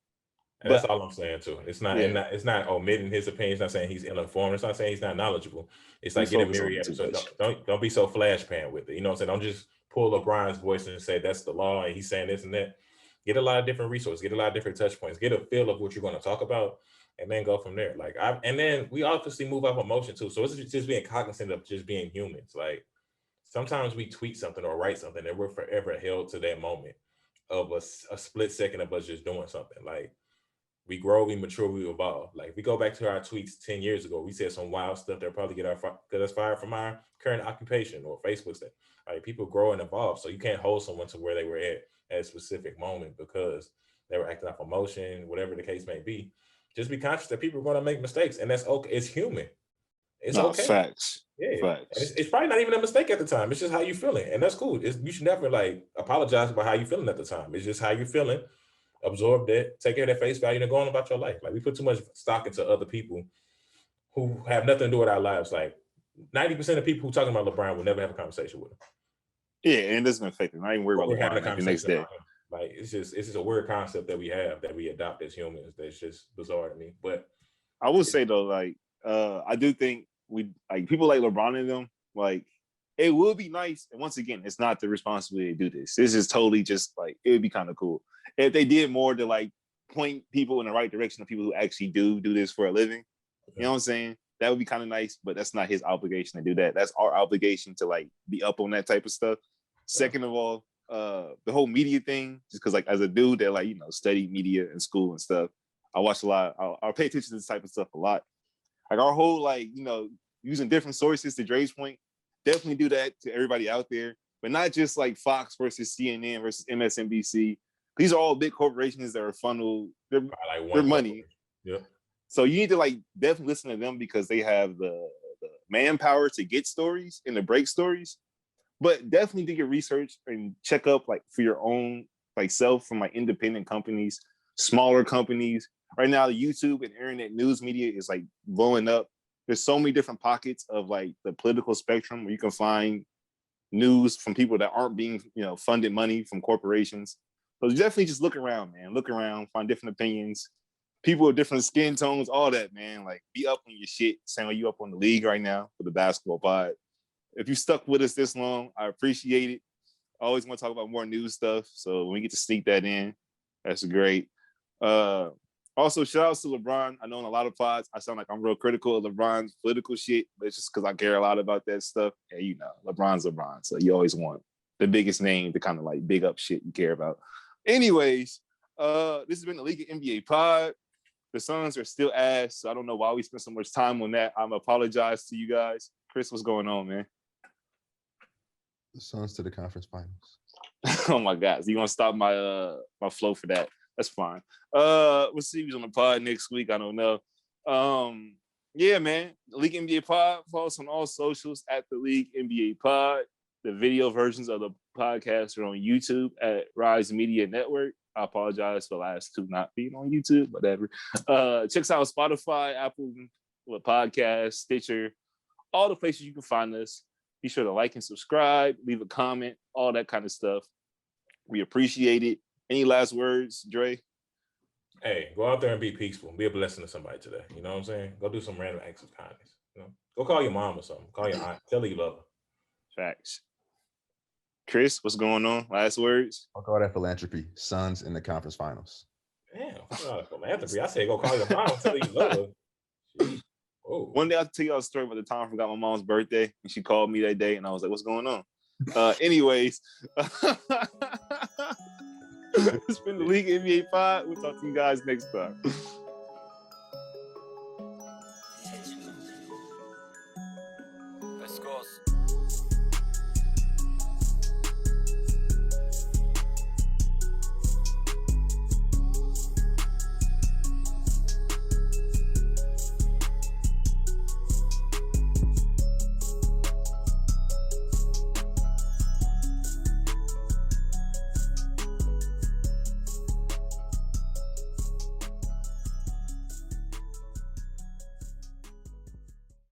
And that's all I'm saying too. It's not not omitting his opinion. It's not saying he's ill-informed. It's not saying he's not knowledgeable. It's like get a myriad. So don't be so flash pan with it. You know what I'm saying? Don't just pull LeBron's voice and say that's the law and he's saying this and that. Get a lot of different resources. Get a lot of different touch points. Get a feel of what you're going to talk about, and then go from there. And then we obviously move off emotion too. So it's just being cognizant of just being humans. Like sometimes we tweet something or write something and we're forever held to that moment of a split second of us just doing something. Like We grow, we mature, we evolve. Like if we go back to our tweets 10 years ago, we said some wild stuff that probably get us fired from our current occupation or Facebook stuff. Like people grow and evolve. So you can't hold someone to where they were at a specific moment because they were acting off emotion, whatever the case may be. Just be conscious that people are going to make mistakes, and that's okay. It's human. It's okay. Facts. Yeah. Facts. It's probably not even a mistake at the time. It's just how you feeling, and that's cool. You should never like apologize about how you feeling at the time. It's just how you feeling. Absorb that, take care of that face value, and go on about your life. Like we put too much stock into other people who have nothing to do with our lives. Like 90% of people who talking about LeBron will never have a conversation with him. Yeah, and it doesn't affect them. I ain't worried about LeBron like the next day. Like it's just a weird concept that we have that we adopt as humans. That's just bizarre to me. But I will say though, like I do think we like people like LeBron and them. Like it would be nice, and once again, it's not the responsibility to do this. This is totally just like it would be kind of cool if they did more to like point people in the right direction of people who actually do this for a living. You know what I'm saying? That would be kind of nice, but that's not his obligation to do that. That's our obligation to like be up on that type of stuff. Second of all, the whole media thing, just because like as a dude that like, you know, study media in school and stuff, I watch a lot. I'll pay attention to this type of stuff a lot. Like our whole like, you know, using different sources to Dre's point, definitely do that to everybody out there, but not just like Fox versus CNN versus MSNBC. These are all big corporations that are funneled their money. Yeah. So you need to like definitely listen to them because they have the manpower to get stories and to break stories. But definitely do your research and check up like for your own like self from like independent companies, smaller companies. Right now, YouTube and internet news media is like blowing up. There's so many different pockets of like the political spectrum where you can find news from people that aren't being, you know, funded money from corporations. So definitely just look around, man. Look around, find different opinions, people with different skin tones, all that, man. Like be up on your shit. Saying you up on the league right now for the basketball pod. If you stuck with us this long, I appreciate it. I always want to talk about more news stuff. So when we get to sneak that in, that's great. Also, shout outs to LeBron. I know in a lot of pods, I sound like I'm real critical of LeBron's political shit, but it's just because I care a lot about that stuff. And you know, LeBron's LeBron. So you always want the biggest name to kind of like big up shit you care about. Anyways, this has been the League of NBA pod. The Suns are still ass. So I don't know why we spent so much time on that. I'm apologize to you guys. Chris, what's going on, man? The Suns to the conference finals. Oh my God. So you want to stop my my flow for that? That's fine. We'll see who's on the pod next week. I don't know. Yeah, man. The League NBA pod. Follow us on all socials at the League NBA pod. The video versions of the podcast are on YouTube at Rise Media Network. I apologize for the last two not being on YouTube, whatever. Check us out on Spotify, Apple Podcasts, Stitcher, all the places you can find us. Be sure to like and subscribe, leave a comment, all that kind of stuff. We appreciate it. Any last words, Dre? Hey, go out there and be peaceful. Be a blessing to somebody today. You know what I'm saying? Go do some random acts of kindness. You know, go call your mom or something. Call your aunt. Tell her you love her. Facts. Chris, what's going on? Last words? I'll call that philanthropy. Suns in the conference finals. Damn, philanthropy. I say go call your mom. Tell her you love her. Jeez. Oh. One day I'll tell you a story about the time I forgot my mom's birthday and she called me that day and I was like, what's going on? Anyways, it's been the League NBA pod. We'll talk to you guys next time.